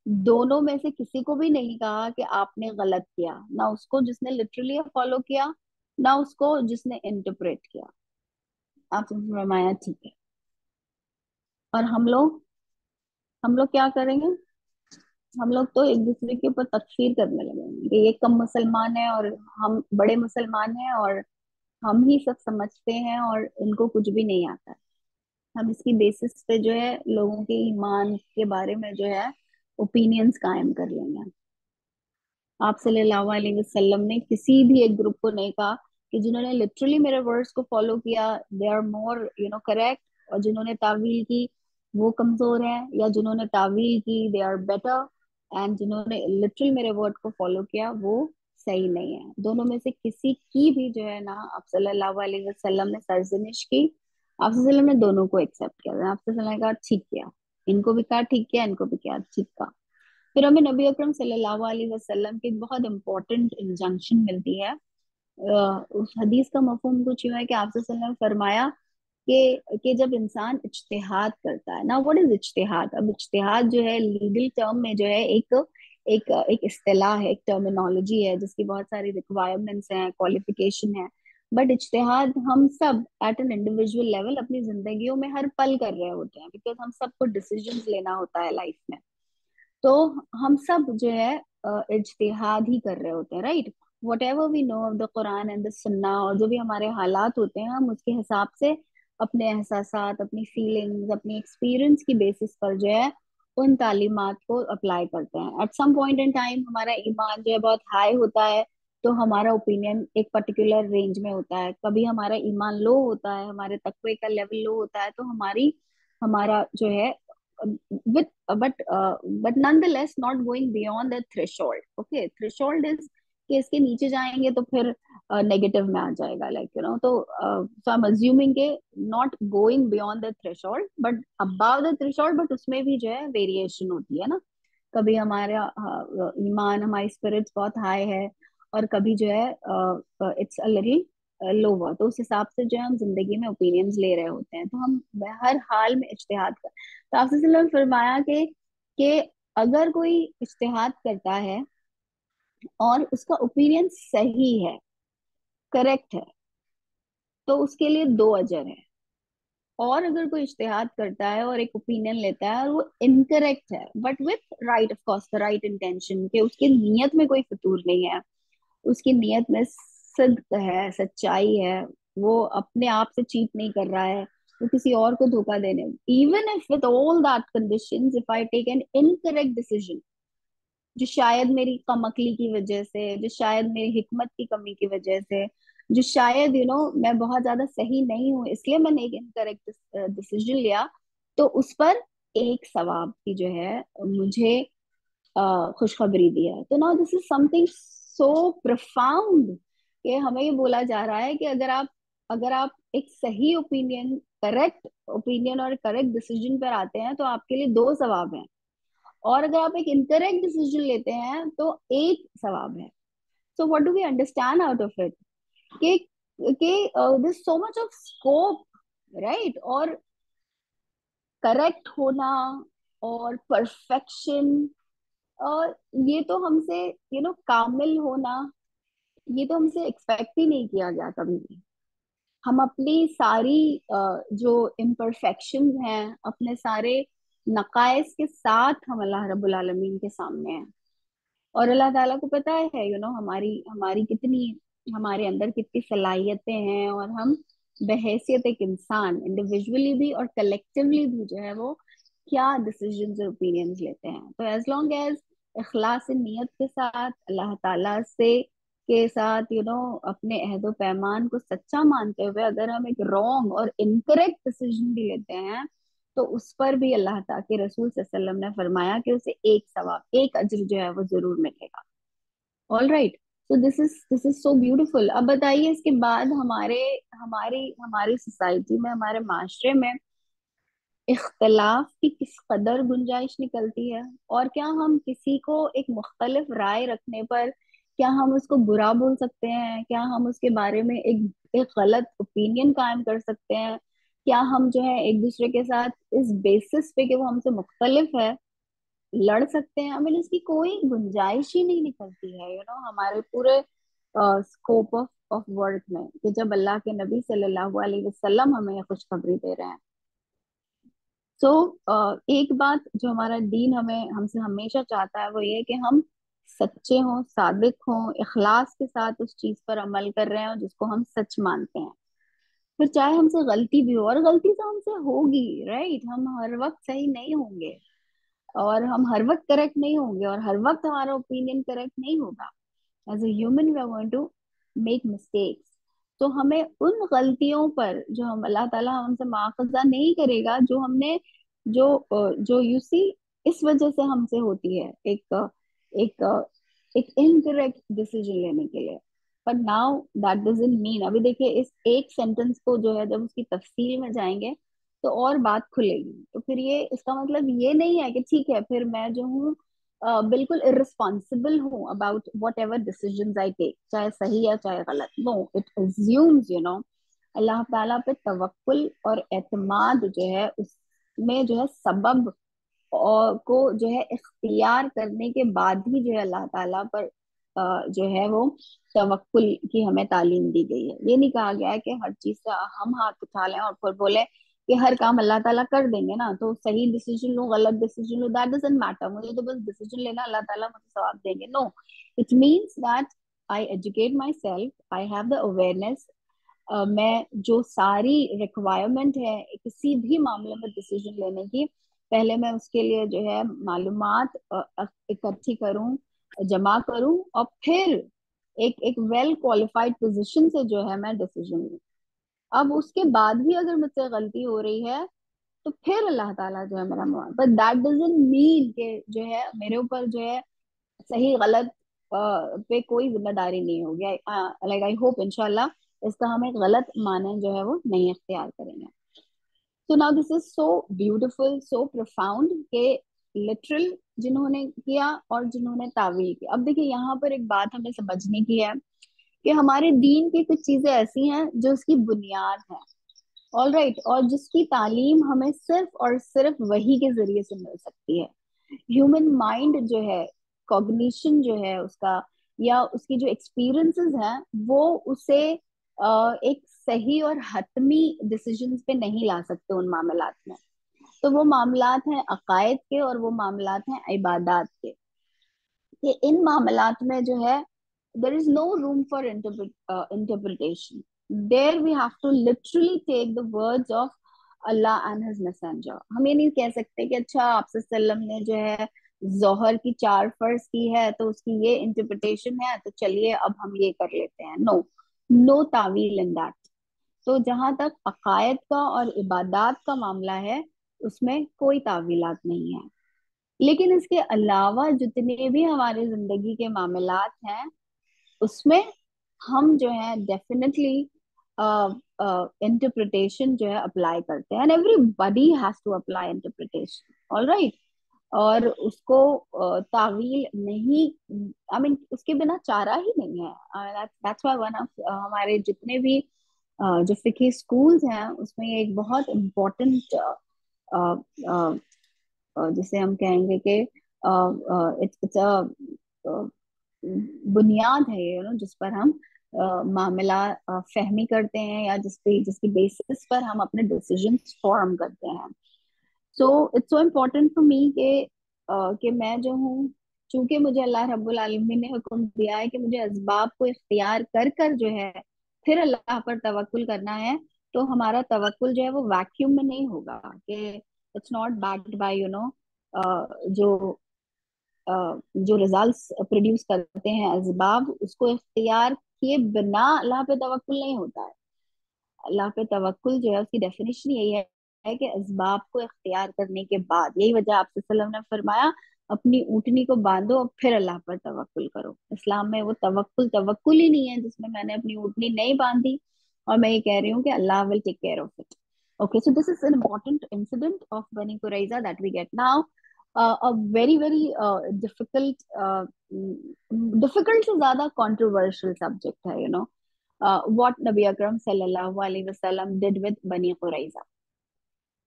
दोनों में से किसी को भी नहीं कहा कि आपने गलत किया, ना उसको जिसने लिटरली फॉलो किया, ना उसको जिसने इंटरप्रेट किया। आपने फरमाया ठीक है। और हम लोग क्या करेंगे? हम लोग तो एक दूसरे के ऊपर तकफीर करने लगेंगे कि ये कम मुसलमान है और हम बड़े मुसलमान हैं, और हम ही सब समझते हैं और इनको कुछ भी नहीं आता है। हम इसकी बेसिस पे जो है लोगों के ईमान के बारे में जो है ओपिनियंस कायम कर लेंगे। आप सल्लल्लाहु अलैहि वसल्लम ने किसी भी एक ग्रुप को नहीं कहा कि जिन्होंने लिटरली मेरे वर्ड्स को फॉलो किया दे आर मोर करेक्ट, और जिन्होंने तावील की वो कमजोर है, या जिन्होंने तावील की दे आर बेटर, एंड जिन्होंने लिटरली मेरे वर्ड को फॉलो किया वो सही नहीं है। दोनों में से किसी की भी जो है ना आप सल्लल्लाहु अलैहि वसल्लम ने सरजमिश की, आप सल्लल्लाहु अलैहि वसल्लम ने दोनों को एक्सेप्ट किया, आप सल्लल्लाहु अलैहि वसल्लम ने कहा ठीक किया, इनको भी कहा ठीक किया, इनको भी किया ठीक कहा। फिर हमें नबी अकरम सल्लल्लाहु अलैहि वसल्लम की एक बहुत इंपॉर्टेंट इंजंक्शन मिलती है। उस हदीस का मफहूम कुछ यूं है कि आपसे सल्लल्लाहु अलैहि वसल्लम ने फरमाया कि जब इंसान इज्तिहाद करता है ना, व्हाट इज इज्तिहाद? अब इज्तिहाद जो है लीगल टर्म में जो है एक एक एक इस्तिलाह है, एक टर्मिनोलॉजी है जिसकी बहुत सारी रिक्वायरमेंट्स हैं, क्वालिफिकेशन है। बट इज्तिहाद हम सब एट एन इंडिविजुअल लेवल अपनी जिंदगियों में हर पल कर रहे होते हैं, बिकॉज हम सबको डिसीजंस लेना होता है लाइफ में। तो हम सब जो है इज्तिहाद ही कर रहे होते हैं, right? Whatever we know of the Quran and the Sunnah, और जो भी हमारे हालात होते हैं हम उसके हिसाब से अपने एहसासात, अपनी फीलिंग्स, अपनी एक्सपीरियंस की बेसिस पर जो है उन तालीमात को अप्लाई करते हैं। At some point in time हमारा ईमान जो है बहुत हाई होता है, तो हमारा ओपिनियन एक पर्टिकुलर रेंज में होता है। कभी हमारा ईमान लो होता है, हमारे तकवे का लेवल लो होता है, तो हमारा जो है with but nonetheless not going beyond the threshold. Okay, threshold is कि इसके नीचे जाएंगे तो फिर नेगेटिव में आ जाएगा, लाइक तो सो आई एम अज्यूमिंग के not going beyond the threshold but above the threshold, but उसमें भी जो है वेरिएशन होती है ना। कभी हमारा ईमान, हमारी स्पिरिट्स बहुत हाई है, और कभी जो है इट्स अ लिटिल लोअर, तो उस हिसाब से जो है हम जिंदगी में ओपिनियंस ले रहे होते हैं, तो हम हर हाल में इज्तिहाद कर। तो आपसे सल्लल्लाहु अलैहि वसल्लम ने फरमाया कि अगर कोई इज्तिहाद करता है और उसका ओपिनियन सही है, करेक्ट है, तो उसके लिए दो अजर है। और अगर कोई इज्तिहाद करता है और एक ओपिनियन लेता है और वो इनकरेक्ट है, but with right of course the right intention, कि उसकी नीयत में कोई फितूर नहीं है, उसकी नीयत में सिद्क है, सच्चाई है, वो अपने आप से चीट नहीं कर रहा है, वो किसी और को धोखा देने, even if with all that conditions, if I take an incorrect decision, जो शायद मेरी कमअक्ली की वजह से, जो शायद मेरी हिकमत की कमी की वजह से, जो शायद मैं बहुत ज्यादा सही नहीं हूँ इसलिए मैंने एक इनकरेक्ट डिसीजन लिया, तो उस पर एक सवाब की जो है मुझे खुशखबरी दी है। तो now this is something so profound कि हमें ये बोला जा रहा है कि अगर आप एक सही ओपिनियन, करेक्ट ओपिनियन और करेक्ट डिसीजन पर आते हैं तो आपके लिए दो सवाब हैं, और अगर आप एक इनकरेक्ट डिसीजन लेते हैं तो एक सवाब है। So what do we understand out of it, कि this so much of scope, right? और करेक्ट होना और परफेक्शन, और ये तो हमसे कामिल होना, ये तो हमसे एक्सपेक्ट ही नहीं किया गया कभी भी। हम अपनी सारी जो इम्परफेक्शंस हैं, अपने सारे नकाइस के साथ हम अल्लाह रब्बुल आलमीन के सामने हैं। और अल्लाह ताला को पता है हमारी हमारी कितनी, हमारे अंदर कितनी सलाहियतें हैं, और हम बहैसियत एक इंसान इंडिविजुअली भी और कलेक्टिवली भी जो है वो क्या डिसीजंस और ओपिनियंस लेते हैं। तो एज लॉन्ग एज इखलास नीयत के साथ अल्लाह ताला से के साथ अपने अहद पैमान को सच्चा मानते हुए अगर हम एक रॉन्ग और इनकरेक्ट डिसीजन भी लेते हैं, तो उस पर भी अल्लाह ताला के रसूल सल्लल्लाहु अलैहि वसल्लम ने फरमाया कि उसे एक सवाब, एक अज्र जो है वो जरूर मिलेगा। All right. तो दिस इज सो ब्यूटीफुल। अब बताइए इसके बाद हमारे हमारी हमारी सोसाइटी में, हमारे माशरे में इख्तलाफ की किस कदर गुंजाइश निकलती है, और क्या हम किसी को एक मुख्तलिफ राय रखने पर, क्या हम उसको बुरा बोल सकते हैं? क्या हम उसके बारे में एक गलत ओपिनियन कायम कर सकते हैं? क्या हम जो है एक दूसरे के साथ इस बेसिस पे कि वो हमसे मुख्तलिफ है लड़ सकते हैं? हमें इसकी कोई गुंजाइश ही नहीं निकलती है हमारे पूरे स्कोप ऑफ वर्क में, कि जब अल्लाह के नबी सल्लल्लाहु अलैहि वसल्लम हमें खुशखबरी दे रहे हैं। सो एक बात जो हमारा दीन हमें हमसे हमेशा चाहता है वो ये कि हम सच्चे हों, सादिक हों, इखलास के साथ उस चीज पर अमल कर रहे हो जिसको हम सच मानते हैं। फिर चाहे हमसे गलती भी हो, और गलती तो हमसे होगी, राइट? हम हर वक्त सही नहीं होंगे, और हम हर वक्त करेक्ट नहीं होंगे, और हर वक्त हमारा ओपिनियन करेक्ट नहीं होगा। As a human we are going to make mistakes. तो हमें उन गलतियों पर जो हम अल्लाह ताला हमसे मुआखजा नहीं करेगा, जो हमने जो यू सी इस वजह से हमसे होती है, एक एक इनकरेक्ट डिसीजन लेने के लिए। पर नाउ दैट डजंट मीन, अभी देखिए इस एक सेंटेंस को जो है जब उसकी तफसील में जाएंगे तो और बात खुलेगी। तो फिर ये इसका मतलब ये नहीं है कि ठीक है फिर मैं जो हूँ बिल्कुल इररिस्पॉन्सिबल हूँ about whatever decision I take, चाहे सही या चाहे गलत। नो, इट अज्यूम्स अल्लाह ताला पे तवक्कुल और एतमाद जो है उसमें जो है सबब और को जो है इख्तियार करने के बाद ही जो है अल्लाह ताला पर जो है वो तवक्कुल की हमें तालीम दी गई है। ये नहीं कहा गया है कि हर चीज से हम हाथ उठा लें और फिर बोले कि हर काम अल्लाह ताला कर देंगे ना, तो सही डिसीजन लो गलत decision low that doesn't matter, मुझे तो बस डिसीजन लेना, अल्लाह ताला मुझे सवाब देंगे। No, it means that I educate myself, I have the awareness. मैं जो सारी रिक्वायरमेंट है किसी भी मामले में डिसीजन लेने की, पहले मैं उसके लिए जो है मालूमात इकट्ठी करूं, जमा करूं, और फिर एक एक वेल क्वालिफाइड पोजीशन से जो है मैं डिसीजन लूं। अब उसके बाद भी अगर मुझसे गलती हो रही है तो फिर अल्लाह ताला जो है मेरा मुआफ, बट दैट डजंट मीन कि जो है मेरे ऊपर जो है सही गलत पे कोई जिम्मेदारी नहीं होगी। लाइक आई होप इंशाल्लाह इसका हम एक गलत माने जो है वो नहीं अख्तियार करेंगे। तो now this is so beautiful, so profound के लिटरल जिन्होंने किया और जिन्होंने तावील किया। अब देखिए यहाँ पर एक बात हमें समझने की है कि हमारे दीन की कुछ चीजें ऐसी हैं जो उसकी बुनियाद है, ऑल राइट, और जिसकी तालीम हमें सिर्फ और सिर्फ वही के जरिए से मिल सकती है। ह्यूमन माइंड जो है, कॉग्निशन जो है उसका, या उसकी जो एक्सपीरियंसेस हैं, वो उसे एक सही और हतमी डिसीजंस पे नहीं ला सकते उन मामलात में। तो वो मामलात हैं अकायद के, और वो मामलात हैं इबादात के, कि इन मामलात में जो है there is no room for interpretation. There we have to literally take the words of Allah and his messenger. हम ये नहीं कह सकते कि अच्छा आप सल्लम ने जो है जोहर की 4 फर्ज की है तो उसकी ये इंटरप्रिटेशन है तो चलिए अब हम ये कर लेते हैं। नो, नो तावील इन दैट। तो जहां तक अकायद का और इबादात का मामला है उसमें कोई तावीलात नहीं है। लेकिन इसके अलावा जितने भी हमारे जिंदगी के मामलात हैं उसमें हम जो है डेफिनेटली इंटरप्रिटेशन जो है अप्लाई करते हैं, and everybody has to apply interpretation, all right. और उसको तावील नहीं, आई मीन उसके बिना चारा ही नहीं है। दैट्स व्हाई वन ऑफ हमारे जितने भी जो फिकी स्कूल्स हैं उसमें ये एक बहुत इम्पोर्टेंट जिसे हम कहेंगे कि इट्स बुनियाद है, जिस पर हम मामला फहमी करते हैं या जिसकी बेसिस पर हम अपने डिसीजंस फॉर्म करते हैं। So it's so important for me कि मैं जो हूँ, चूंकि मुझे अल्लाह रब्बुल आलमीन ने हुक्म दिया है कि मुझे असबाब को इख्तियार कर कर जो है फिर अल्लाह पर तवक्कुल करना है। तो हमारा तवक्कुल जो है वो वैक्यूम में नहीं होगा, कि इट्स नॉट बैक्ड बाय जो अ, जो रिजल्ट्स प्रोड्यूस करते हैं असबाब, उसको इख्तियार किए बिना अल्लाह पे तवक्कुल नहीं होता है। अल्लाह पे तवक्कुल जो है उसकी डेफिनेशन यही है कि असबाब को इख्तियार करने के बाद, यही वजह आपसे सल्लल्लाहु अलैहि वसल्लम ने फरमाया अपनी ऊँटनी को बांधो और फिर अल्लाह पर तवक्कुल करो। इस्लाम में वो तवक्कुल तवक्कुल ही नहीं है जिसमें मैंने अपनी ऊँटनी नहीं बांधी और मैं ये कह रही हूँ कि Allah will take care of it. Okay, so this is an important incident of Bani Qurayza that we get now. A very very difficult, difficult से ज्यादा controversial subject है, what Nabi Akram sallallahu alaihi wasallam did with Bani Qurayza।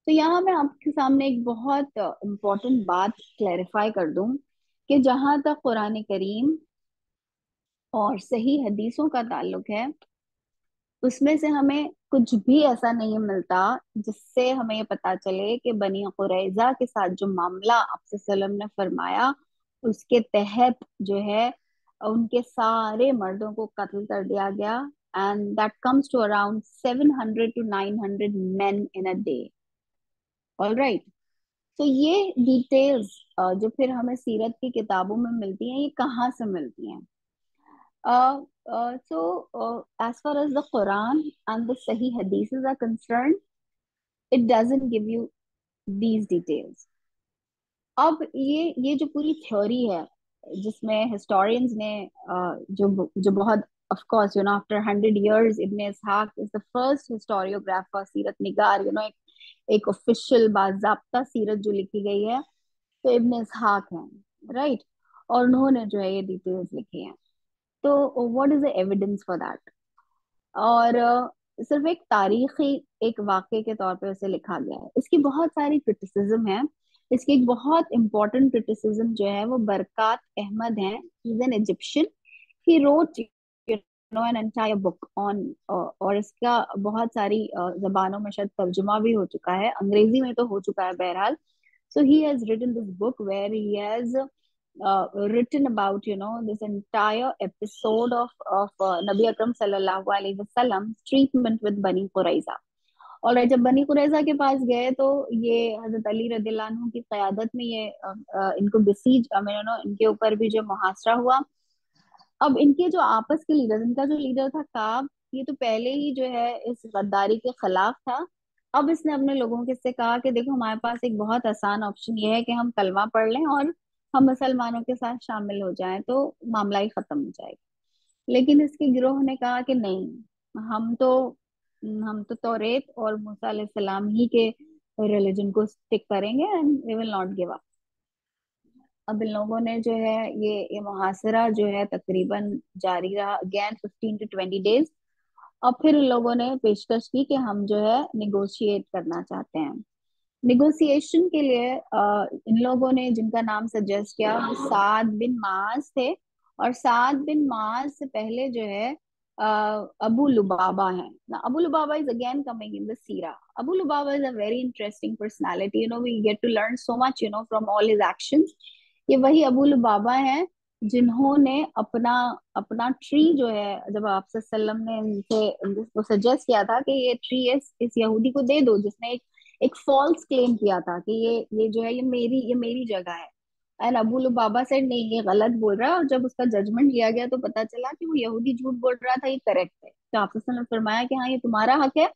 तो यहाँ मैं आपके सामने एक बहुत इम्पोर्टेंट बात क्लैरिफाई कर दूं कि जहां तक कुरान करीम और सही हदीसों का ताल्लुक है उसमें से हमें कुछ भी ऐसा नहीं मिलता जिससे हमें ये पता चले कि बनी कुरैजा के साथ जो मामला आपसे सल्लम ने फरमाया उसके तहत जो है उनके सारे मर्दों को कत्ल कर दिया गया, and that comes to around 700 to 900 men in a day, all right. तो ये डिटेल्स जो फिर हमें सीरत की किताबों में मिलती हैं, ये कहाँ से मिलती हैं? As far as the Quran and the Sahih Hadiths are concerned, it doesn't give you these details. अब ये जो पूरी थ्योरी है जिसमें हिस्टोरियंस ने जो बहुत, of course after 100 years Ibn Ishaq is the first historiographer, सीरत निगार, एक ऑफिशियल बाज़ाब्ता सीरत जो लिखी गई है तो इब्न इसहाक हैं, राइट। और उन्होंने जो है ये डिटेल्स लिखी हैं। तो what is the evidence for that? और सिर्फ एक तारीखी एक वाक़े के तौर पे उसे लिखा गया है। इसकी बहुत सारी क्रिटिसिज्म है। इसकी एक बहुत इंपॉर्टेंट क्रिटिसिज्म जो है वो बरकात अहमद हैं, he is an Egyptian, he wrote an entire book on, और इसका बहुत सारी जबानों में शायद तर्जुमा भी हो चुका है, अंग्रेजी में तो हो चुका है बहरहाल। So he has written this book where he has written about this entire episode of Nabi Akram sallallahu alaihi wasallam's treatment with Bani Qurayza। और जब बनी कुरैजा के पास गए तो ये हजरत अली रदियल्लाहु अन्हु की क़यादत में ये इनको बिसीज, इनके ऊपर भी जो मुहासरा हुआ। अब इनके जो आपस के लीडर, इनका जो लीडर था काब, ये तो पहले ही जो है इस गद्दारी के खिलाफ था। अब इसने अपने लोगों के से कहा कि देखो हमारे पास एक बहुत आसान ऑप्शन ये है कि हम कलमा पढ़ लें और हम मुसलमानों के साथ शामिल हो जाएं तो मामला ही खत्म हो जाएगा। लेकिन इसके गिरोह ने कहा कि नहीं, हम तो हम तो तौरेत और मूसा अलैहिस्सलाम ही के रिलीजन को स्टिक करेंगे and we will not give up. अब इन लोगों ने जो है ये मुहासरा जो है तकरीबन जारी रहा अगेन 15 to 20 days। अब फिर इन लोगों ने पेशकश की कि हम जो है निगोशिएट करना चाहते हैं। निगोशिएशन के लिए इन लोगों ने जिनका नाम सजेस्ट किया वो साद बिन माज थे, और साद बिन माज से पहले जो है अबू लुबाबा है ना। Abu Lubaba is again coming in the सीरा। Abu Lubaba is a very interesting personality, we get to learn so much from all his actions. ये वही अबू लुबाबा हैं जिन्होंने अपना अपना ट्री जो है, जब आपसे सल्लम ने इनसे इनको सजेस्ट किया था कि ये ट्री इस यहूदी को दे दो जिसने एक फॉल्स क्लेम किया था कि ये जो है ये मेरी जगह है। एंड अबू लुबाबा सेड नहीं, ये गलत बोल रहा है। और जब उसका जजमेंट लिया गया तो पता चला कि वो यहूदी झूठ बोल रहा था, ये करेक्ट है। तो आप ने फरमाया कि हाँ ये तुम्हारा हक है,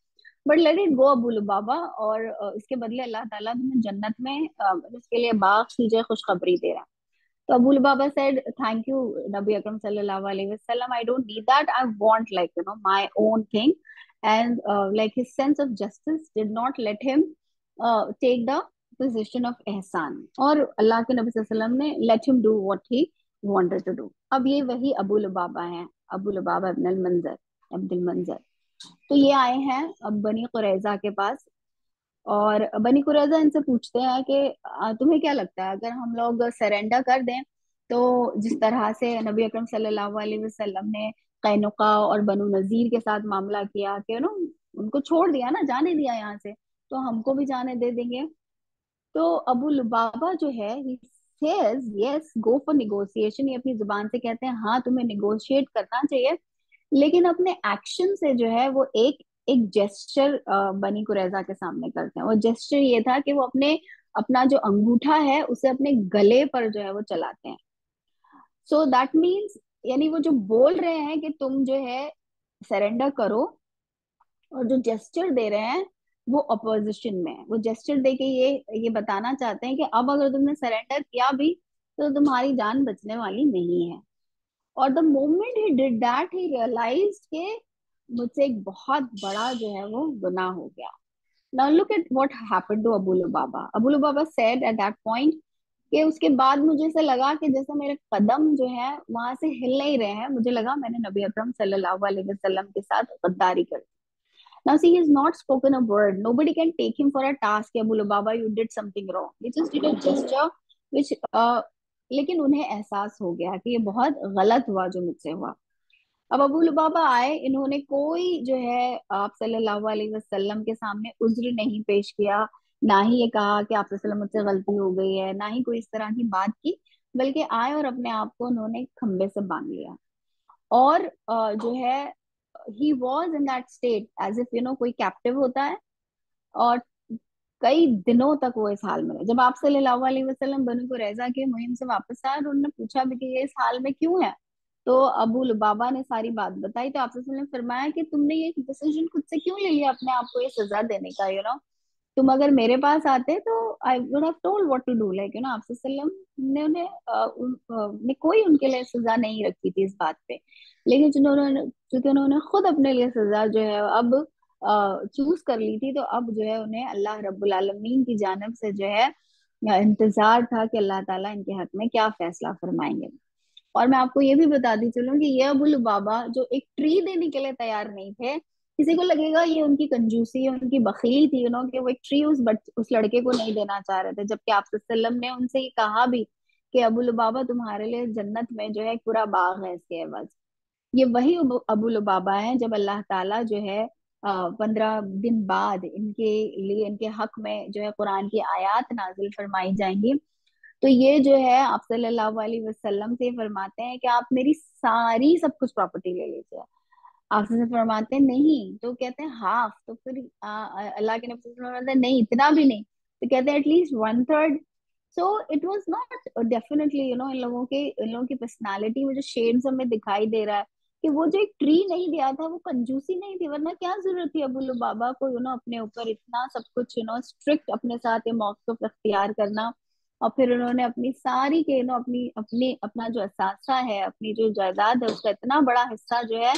but let it go Abu Lubaba. और इसके बदले अल्लाह ताला तुम्हें जन्नत में इसके लिए बाग कीजिए, खुशखबरी दे रहा है। तो Abu Lubaba said, "Thank you, Nabi Akram sallallahu alaihi wasallam. I don't need that. I want like my own thing." And like his sense of justice did not let him take the position of ihsan. और अल्लाह के नबी सल्लल्लाहु अलैहि वसल्लम ने let him do what he wanted to do. अब ये वही अबू लुबाबा हैं, अबू लुबाबा इब्न अल मंजर, अब्दुल मंजर। तो ये आए हैं अब बनी कुरैजा के पास। और बनी कुरैजा इनसे पूछते हैं कि तुम्हें क्या लगता है अगर हम लोग सरेंडर कर दें, तो जिस तरह से नबी अकरम सल्लल्लाहु अलैहि वसल्लम ने कैनुका और बनु नजीर के साथ मामला किया कि उनको छोड़ दिया ना, जाने दिया यहाँ से, तो हमको भी जाने दे देंगे। तो अबू लुबाबा जो है he says yes go for negotiation। ये अपनी जुबान से कहते हैं हाँ तुम्हें निगोशिएट करना चाहिए, लेकिन अपने एक्शन से जो है वो एक एक जेस्चर बनी कुरैजा के सामने करते हैं। वो जेस्चर ये था कि वो अपना जो अंगूठा है उसे अपने गले पर जो है वो चलाते हैं। सो दैट मीन्स, यानी वो जो बोल रहे हैं कि तुम जो है सरेंडर करो, और जो जेस्चर दे रहे हैं वो अपोजिशन में है। वो जेस्चर दे के ये बताना चाहते हैं कि अब अगर तुमने सरेंडर किया भी तो तुम्हारी जान बचने वाली नहीं है। और the moment he did that he realized कि मुझसे एक बहुत बड़ा जो है वो गुनाह हो गया। Now look at what happened to Abu Lubaba. Abu Lubaba said at that point कि उसके बाद मुझे ऐसा लगा कि जैसे मेरे कदम जो है वहां से हिल नहीं रहे हैं, मुझे लगा मैंने नबी अकरम सल्लल्लाहु अलैहि वसल्लम के साथ गद्दारी कर दी। Now see, he's not spoken a word. Nobody can take him for a task. Abu Lubaba, you did something wrong. He just did a gesture, which लेकिन उन्हें एहसास हो गया कि ये बहुत गलत हुआ जो मुझसे हुआ। अब अबू लुबाबा आए, इन्होंने कोई जो है आप सल्लल्लाहु अलैहि वसल्लम के सामने उज्र नहीं पेश किया, ना ही ये कहा कि आप सल्लल्लाहु अलैहि वसल्लम मुझसे गलती हो गई है, ना ही कोई इस तरह की बात की, बल्कि आए और अपने आप को उन्होंने खंबे से बांध लिया। और जो है he was in that state as if कोई कैप्टिव होता है। और कई दिनों तक वो इस हाल में रहे। जब आप सल्लल्लाहु अलैहि वसल्लम बनु कुरैजा के मुहिम से वापस आए और उन्होंने पूछा भी कि ये इस हाल में क्यों है, तो अबू लुबाबा ने सारी बात बताई। तो आप सल्लल्लाहु अलैहि वसल्लम ने फरमाया कि तुमने ये डिसीजन खुद से क्यों ले लिया अपने आप को ये सजा देने का। तुम अगर मेरे पास आते तो I would have told what to do. Like आप सल्लम ने उन्हें ने कोई उनके लिए सजा नहीं रखी थी इस बात पे। लेकिन जिन्होंने क्योंकि उन्होंने खुद अपने लिए सजा जो है अब चूज कर ली थी, तो अब जो है उन्हें अल्लाह रब्बुल आलमीन की जानिब से जो है इंतजार था कि अल्लाह ताला इनके हक में क्या फैसला फरमाएंगे। और मैं आपको ये भी बताती चलूं कि ये अबू लुबाबा जो एक ट्री देने के लिए तैयार नहीं थे, किसी को लगेगा ये उनकी कंजूसी, उनकी बखीली थी, कि वो एक ट्री उस लड़के को नहीं देना चाह रहे थे। जबकि आप सल्लम ने उनसे ये कहा भी कि अबू लुबाबा तुम्हारे लिए जन्नत में जो है एक पूरा बाग है इसके एवज। ये वही अबू लुबाबा है जब अल्लाह ताला जो है 15 दिन बाद इनके लिए इनके हक में जो है कुरान की आयत नाजिल फरमाई जाएंगी। तो ये जो है आप सल्लल्लाहु अलैहि वसल्लम से फरमाते हैं कि आप मेरी सारी सब कुछ प्रॉपर्टी ले लीजिए। आपसे फरमाते हैं नहीं, तो कहते हैं हाफ। तो फिर अल्लाह के नबी सल्लल्लाहु अलैहि वसल्लम फरमाते हैं नहीं इतना भी नहीं, तो कहते हैं at least one third. So it was not definitely in लोगों की पर्सनालिटी में जो शेड्स हमें दिखाई दे रहा है कि वो जो एक ट्री नहीं दिया था वो कंजूसी नहीं थी, वरना क्या जरूरत थी अबू लुबाबा को अपने ऊपर इतना सब कुछ स्ट्रिक्ट अपने साथ ये मौक़िफ़ अख्तियार करना। और फिर उन्होंने अपनी सारी के अपनी अपनी अपना जो असासा है, अपनी जो जायदाद है, उसका इतना बड़ा हिस्सा जो है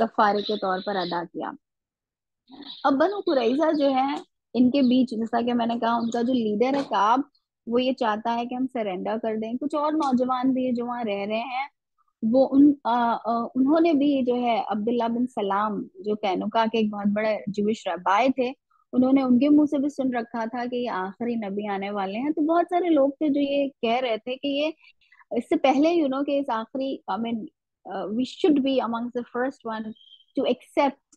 कफारे के तौर पर अदा किया। अब बनु कुरैजा जो है इनके बीच, जैसा कि मैंने कहा, उनका जो लीडर है काब, वो ये चाहता है कि हम सरेंडर कर दें। कुछ और नौजवान भी जो वहाँ रह रहे हैं, वो उन्होंने भी जो है अब्दुल्ला बिन सलाम जो कैनुका के एक बहुत बड़े जूविश रबाई थे, उन्होंने उनके मुंह से भी सुन रखा था कि ये आखिरी नबी आने वाले हैं। तो बहुत सारे लोग थे जो ये कह रहे थे कि ये इससे पहले कि इस आखिरी, I mean we should be among the first one to accept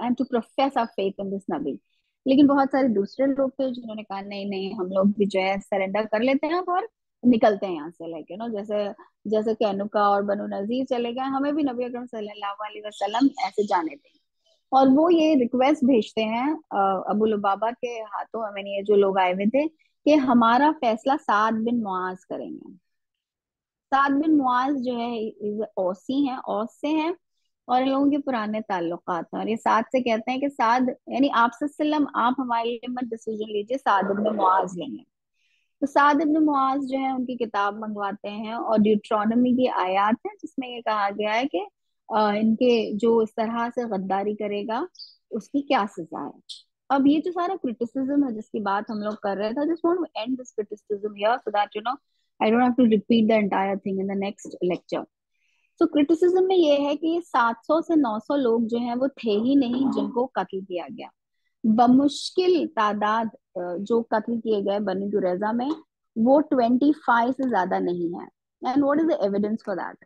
and to profess our faith in this नबी। लेकिन बहुत सारे दूसरे लोग थे जिन्होंने कहा नहीं नहीं, हम लोग भी जो है सरेंडर कर लेते हैं और निकलते हैं यहाँ से। लाइक जैसे जैसे कैनुका और बनु नजीर चले गए, हमें भी नबी अकरम सल्लल्लाहु अलैहि वसल्लम ऐसे जाने दें। और वो ये रिक्वेस्ट भेजते हैं अबू लुबाबा के हाथों, I mean ये जो लोग आए हुए थे, कि हमारा फैसला साद बिन मुआज करेंगे। साद बिन मुआज जो है औसी हैं, औस से हैं, और इन लोगों के पुराने ताल्लुकात हैं। और ये साद से कहते हैं कि साद यानी आप सल्लम, आप हमारे लिए मत डिसीजन लीजिए, साद इब्न मुआज लेंगे। तो साद इब्न मुआज जो है उनकी किताब मंगवाते हैं, और ड्यूट्रोनोमी की आयत है जिसमें ये कहा गया है कि इनके जो इस तरह से गद्दारी करेगा उसकी क्या सजा है। अब ये जो सारा क्रिटिसिज्म है जिसकी बात हम लोग कर रहे थे, just want to end this criticism here so that I don't have to repeat the entire thing in the next lecture. तो क्रिटिसिज्म में ये है कि ये 700 से 900 लोग जो हैं वो थे ही नहीं जिनको कत्ल किया गया। बमुश्किल तादाद जो कत्ल किए गए बनी कुरैजा में, वो 25 से ज्यादा नहीं है। And what is the evidence for that?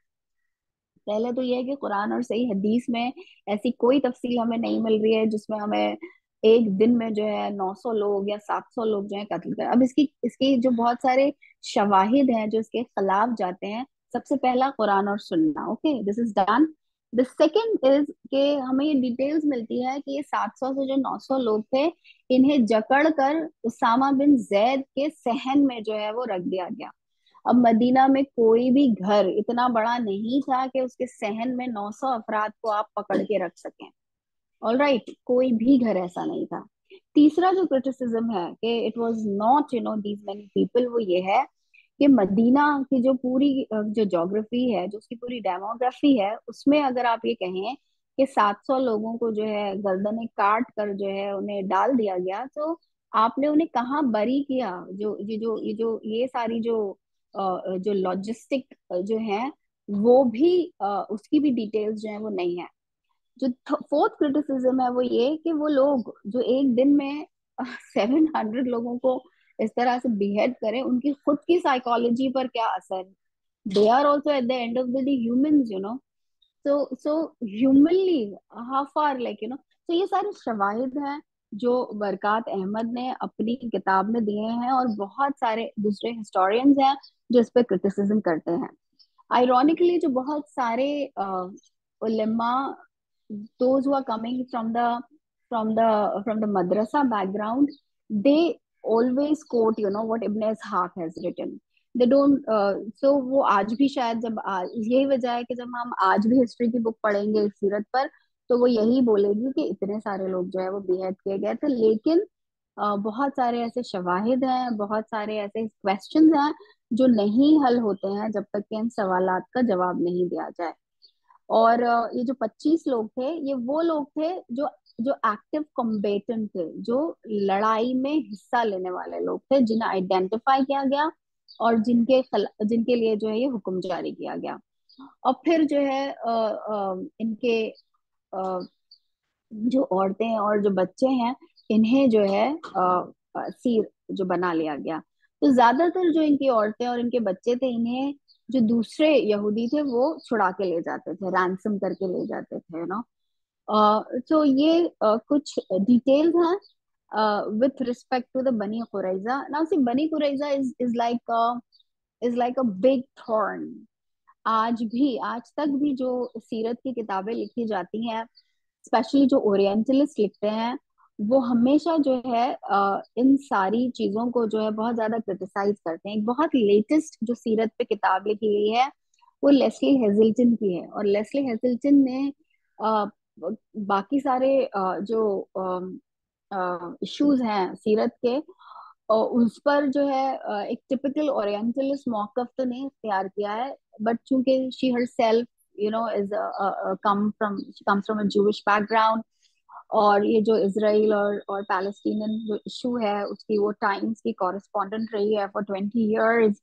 पहले तो यह है कि कुरान और सही हदीस में ऐसी कोई तफसील हमें नहीं मिल रही है जिसमें हमें एक दिन में जो है 900 लोग या 700 लोग जो है कत्ल कर। अब इसकी इसकी जो बहुत सारे शवाहिद हैं जो इसके खिलाफ जाते हैं। सबसे पहला कुरान और सुन्ना, okay, this is done. The second is कि हमें ये डिटेल्स मिलती है कि ये 700 से जो 900 लोग थे, इन्हें जकड़ कर उसामा बिन जैद के सहन में जो है वो रख दिया गया। अब मदीना में कोई भी घर इतना बड़ा नहीं था कि उसके सहन में 900 अफराद को आप पकड़ के रख सकें। ऑल राइट, कोई भी घर ऐसा नहीं था। तीसरा जो क्रिटिसिज्म है कि it was not these many people, वो ये है कि मदीना की जो पूरी जो ज्योग्राफी है, जो उसकी पूरी डेमोग्राफी है, उसमें अगर आप ये कहें कि 700 लोगों को जो है गर्दनें काट कर जो है उन्हें डाल दिया गया, तो आपने उन्हें कहाँ बरी किया? ये सारी जो लॉजिस्टिक जो है वो भी उसकी भी डिटेल्स जो है वो नहीं है। जो फोर्थ क्रिटिसिज्म है वो ये कि वो लोग जो एक दिन में 700 लोगों को इस तरह से बिहेड करें, उनकी खुद की साइकोलॉजी पर क्या असर? They are also at the end of the day humans, so humanly how far, like so ये सारे शवाहिद हैं जो बरकात अहमद ने अपनी किताब में दिए हैं, और बहुत सारे दूसरे हिस्टोरियंस हैं जो इस पे क्रिटिसिज्म करते हैं। आयरॉनिकली जो बहुत सारे उलेमा, those who are coming from the madrasa background, they always quote what Ibn Ishaq has written. They don't so वो आज भी शायद यही वजह है कि जब हम आज भी हिस्ट्री की बुक पढ़ेंगे इस सीरत पर, तो वो यही बोलेगी कि इतने सारे लोग जो है वो बेहद किए गए थे। लेकिन बहुत सारे ऐसे शवाहिद हैं, बहुत सारे ऐसे क्वेश्चंस हैं जो नहीं हल होते हैं जब तक कि इन सवालात का जवाब नहीं दिया जाए। और ये जो 25 लोग थे, ये वो लोग थे जो जो एक्टिव कॉम्बेटेंट थे, जो लड़ाई में हिस्सा लेने वाले लोग थे, जिन्हें आइडेंटिफाई किया गया और जिनके लिए जो है ये हुक्म जारी किया गया। और फिर जो है इनके जो औरतें और जो बच्चे हैं, इन्हें जो है सीर जो बना लिया गया। तो ज्यादातर जो इनकी औरतें और इनके बच्चे थे, इन्हें जो दूसरे यहूदी थे वो छुड़ा के ले जाते थे, रैंसम करके ले जाते थे, तो ये कुछ डिटेल्स हैं विथ रिस्पेक्ट टू द बनी कुरैजा। Now see, Bani Qurayza is like a big thorn. आज तक भी जो सीरत की किताबें लिखी जाती हैं, स्पेशली जो ओरिएंटलिस्ट लिखते हैं, वो हमेशा जो है इन सारी चीजों को जो है बहुत ज्यादा क्रिटिसाइज करते हैं। एक बहुत लेटेस्ट जो सीरत पे किताब लिखी गई है वो लेस्ली हेजल्टन की है, और लेस्ली हेजल्टन ने अ, बाकी सारे जो इश्यूज हैं सीरत के, और उस पर जो है एक टिपिकल ओरिएंटलिस्ट मौकफ तो नहीं इख्तियार किया है, बट चूंकि she herself is comes from a Jewish background, और ये जो इसराइल और पैलेस्टीनियन जो इशू है उसकी वो टाइम्स की कॉरेस्पॉन्डेंट रही है फॉर 20 years।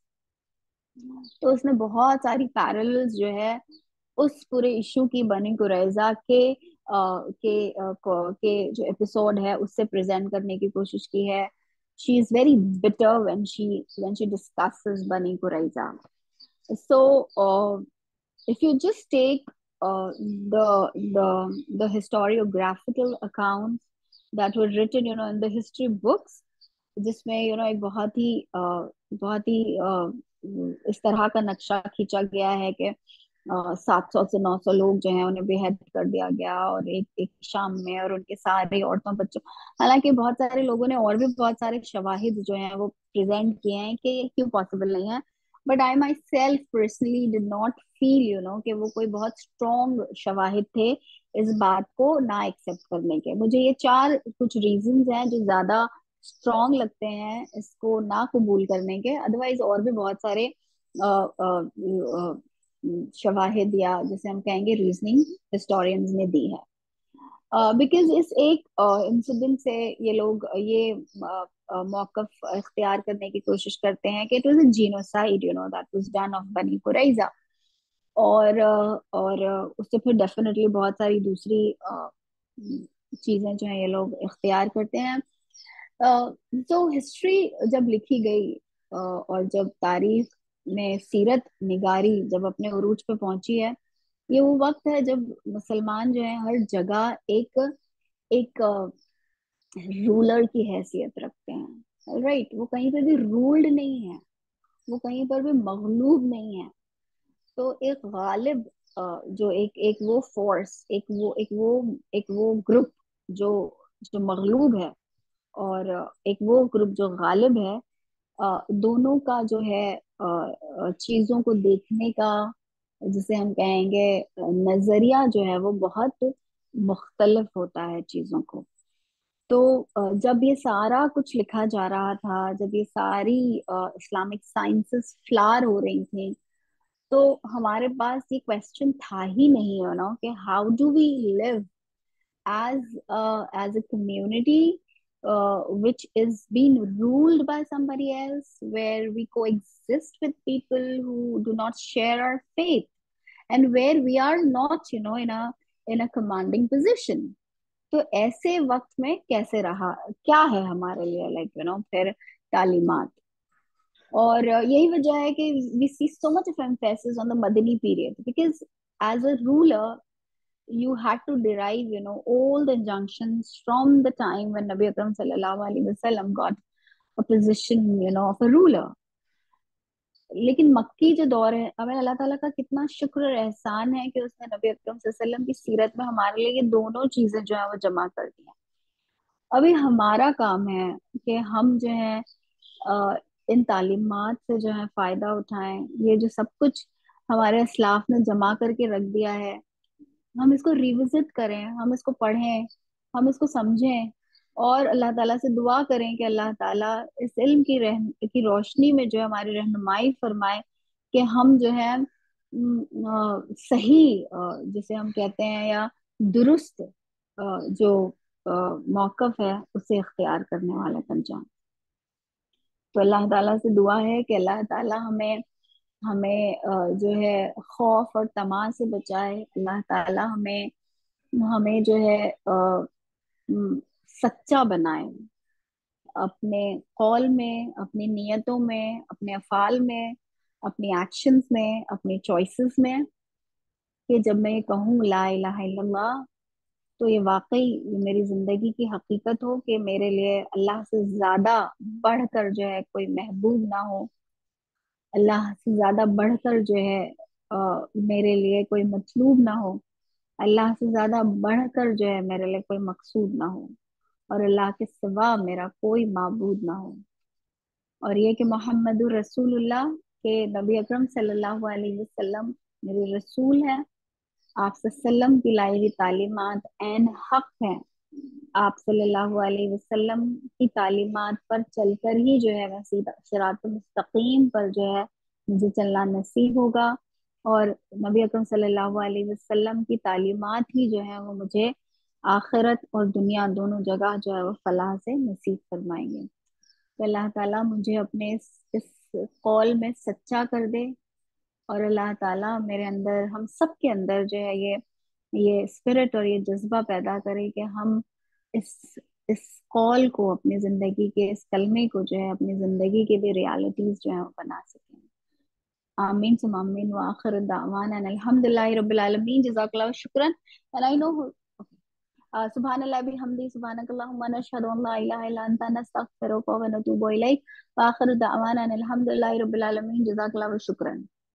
तो उसने बहुत सारी पैरेलल्स जो है उस पूरे इशू की बनी कुरैजा के जो एपिसोड है उससे प्रेजेंट करने की कोशिश की है। She is very bitter when she discusses बनी कुरैजा। So if you just take the historiographical accounts that were written in the history books, जिसमें एक बहुत ही इस तरह का नक्शा खींचा गया है कि 700 से 900 लोग जो हैं उन्हें बेहद कर दिया गया, और एक एक शाम में, और उनके सारे औरतों बच्चों। हालांकि बहुत सारे लोगों ने और भी बहुत सारे शवाहिद जो हैं वो प्रेजेंट किए हैं कि ये क्यों पॉसिबल नहीं है, but I my self personally did not feel कि वो कोई बहुत स्ट्रॉन्ग शवाहिद थे इस बात को ना एक्सेप्ट करने के। मुझे ये चार कुछ रीजंस हैं जो ज्यादा स्ट्रॉन्ग लगते हैं इसको ना कबूल करने के। अदरवाइज और भी बहुत सारे शवाहिद, या जैसे हम कहेंगे रीजनिंग, हिस्टोरियंस ने दी है। बिकॉज इस एक इंसिडेंट से ये लोग ये मौकफ इख्तियार करने की कोशिश करते हैं कि it was a genocide, that was done of बनी कुरैजा। और उससे फिर डेफिनेटली बहुत सारी दूसरी चीजें जो है ये लोग इख्तियार करते हैं। तो हिस्ट्री जब लिखी गई, और जब तारीख में सीरत निगारी जब अपने उरूज पे पहुंची है, ये वो वक्त है जब मुसलमान जो है हर जगह एक एक रूलर की हैसियत रखते हैं, राइट। वो कहीं पर भी रूल्ड नहीं है, वो कहीं पर भी मगलूब नहीं है। तो एक गालिब, जो एक एक वो फोर्स, एक वो ग्रुप जो जो मगलूब है, और एक वो ग्रुप जो गालिब है, दोनों का जो है चीजों को देखने का, जिसे हम कहेंगे नजरिया जो है वो बहुत मुख्तलिफ होता है चीजों को। तो जब ये सारा कुछ लिखा जा रहा था, जब ये सारी इस्लामिक साइंसेस फ्लावर हो रही थी, तो हमारे पास ये क्वेश्चन था ही नहीं, कि how do we live as as a community which is being ruled by somebody else, where we coexist with people who do not share our faith, and where we are not in a commanding position। तो ऐसे वक्त में कैसे रहा, क्या है हमारे लिए, लाइक फिर तालीमात। और यही वजह है कि we see so much of emphasis on the Madani period, because as a ruler you had to derive all the injunctions from the time when Nabi Akram sallallahu alaihi wasallam got a position of a ruler। लेकिन मक्की जो दौर है, हमें अल्लाह ताला का कितना शुक्र और एहसान है कि उसने नबी अकरम सल्लल्लाहु अलैहि वसल्लम की सीरत में हमारे लिए ये दोनों चीजें जो है वो जमा कर दी हैं। अभी हमारा काम है कि हम जो है अ, इन तालीमात से जो है फायदा उठाएं। ये जो सब कुछ हमारे असलाफ ने जमा करके रख दिया है, हम इसको रिविजिट करें, हम इसको पढ़ें, हम इसको समझें, और अल्लाह ताला से दुआ करें कि अल्लाह ताला इस इल्म की रोशनी में जो है हमारी रहनुमाई फरमाए, कि हम जो है सही, जिसे हम कहते हैं, या दुरुस्त जो मौकफ है उसे इख्तियार करने वाला बन जाए। तो अल्लाह ताला से दुआ है कि अल्लाह ताला हमें हमें जो है खौफ और तमा से बचाए। अल्लाह ताला हमें हमें जो है सच्चा बनाए, अपने कौल में, अपनी नियतों में, अपने अफाल में, अपनी एक्शंस में, अपनी चॉइसेस में, कि जब मैं ये कहूँ ला इलाहा इल्लल्लाह, तो ये वाकई ये मेरी जिंदगी की हकीकत हो, कि मेरे लिए अल्लाह से ज्यादा बढ़कर जो है कोई महबूब ना हो, अल्लाह से ज्यादा बढ़कर जो है मेरे लिए कोई मतलूब ना हो, अल्लाह से ज्यादा बढ़कर जो है मेरे लिए कोई मकसूद ना हो, और अल्लाह के सिवा मेरा कोई माबूद ना हो। और ये कि मोहम्मदुर रसूलुल्लाह, के नबी अकरम सल्लल्लाहु अलैहि वसल्लम मेरे रसूल हैं, आप सल्लम की लाई हुई तालीमात एन हक है। आप सल्लल्लाहु अलैहि वसल्लम की तालीमात पर चलकर ही जो है मैं सीधा सिरात मुस्तकीम पर जो है मुझे चलना नसीब होगा। और नबी अकरम सल्लल्लाहु अलैहि वसल्लम की तालीमात ही जो है वो मुझे आखिरत और दुनिया दोनों जगह जो है वो फलाह से नसीब फरमाएंगे। तो अल्लाह ताला मुझे अपने इस कौल में सच्चा कर दे, और अल्लाह ताला मेरे अंदर, हम सब के अंदर जो है ये स्पिरिट और ये जज्बा पैदा करे कि हम इस इस कॉल को, अपनी जिंदगी के इस कलमे को जो है अपनी जिंदगी के भी रियलिटीज जो है वो बना सकें। आमीन सुम आमीन, व आखिर दावाना अल्हम्दुलिल्लाहि रब्बिल आलमीन, जज़ाकल्लाहु शुक्रन। एंड आई नो सुभान अल्लाह बिहम्दी, सुब्हानकल्लाहुम्मा नशहदु अन ला इलाहा इल्ला अंता नस्तगफिरुका व नतूबु इलैक, व आखिर दावाना अनिल हम्दुलिल्लाहि रब्बिल आलमीन, जज़ाकल्लाहु शुक्रन।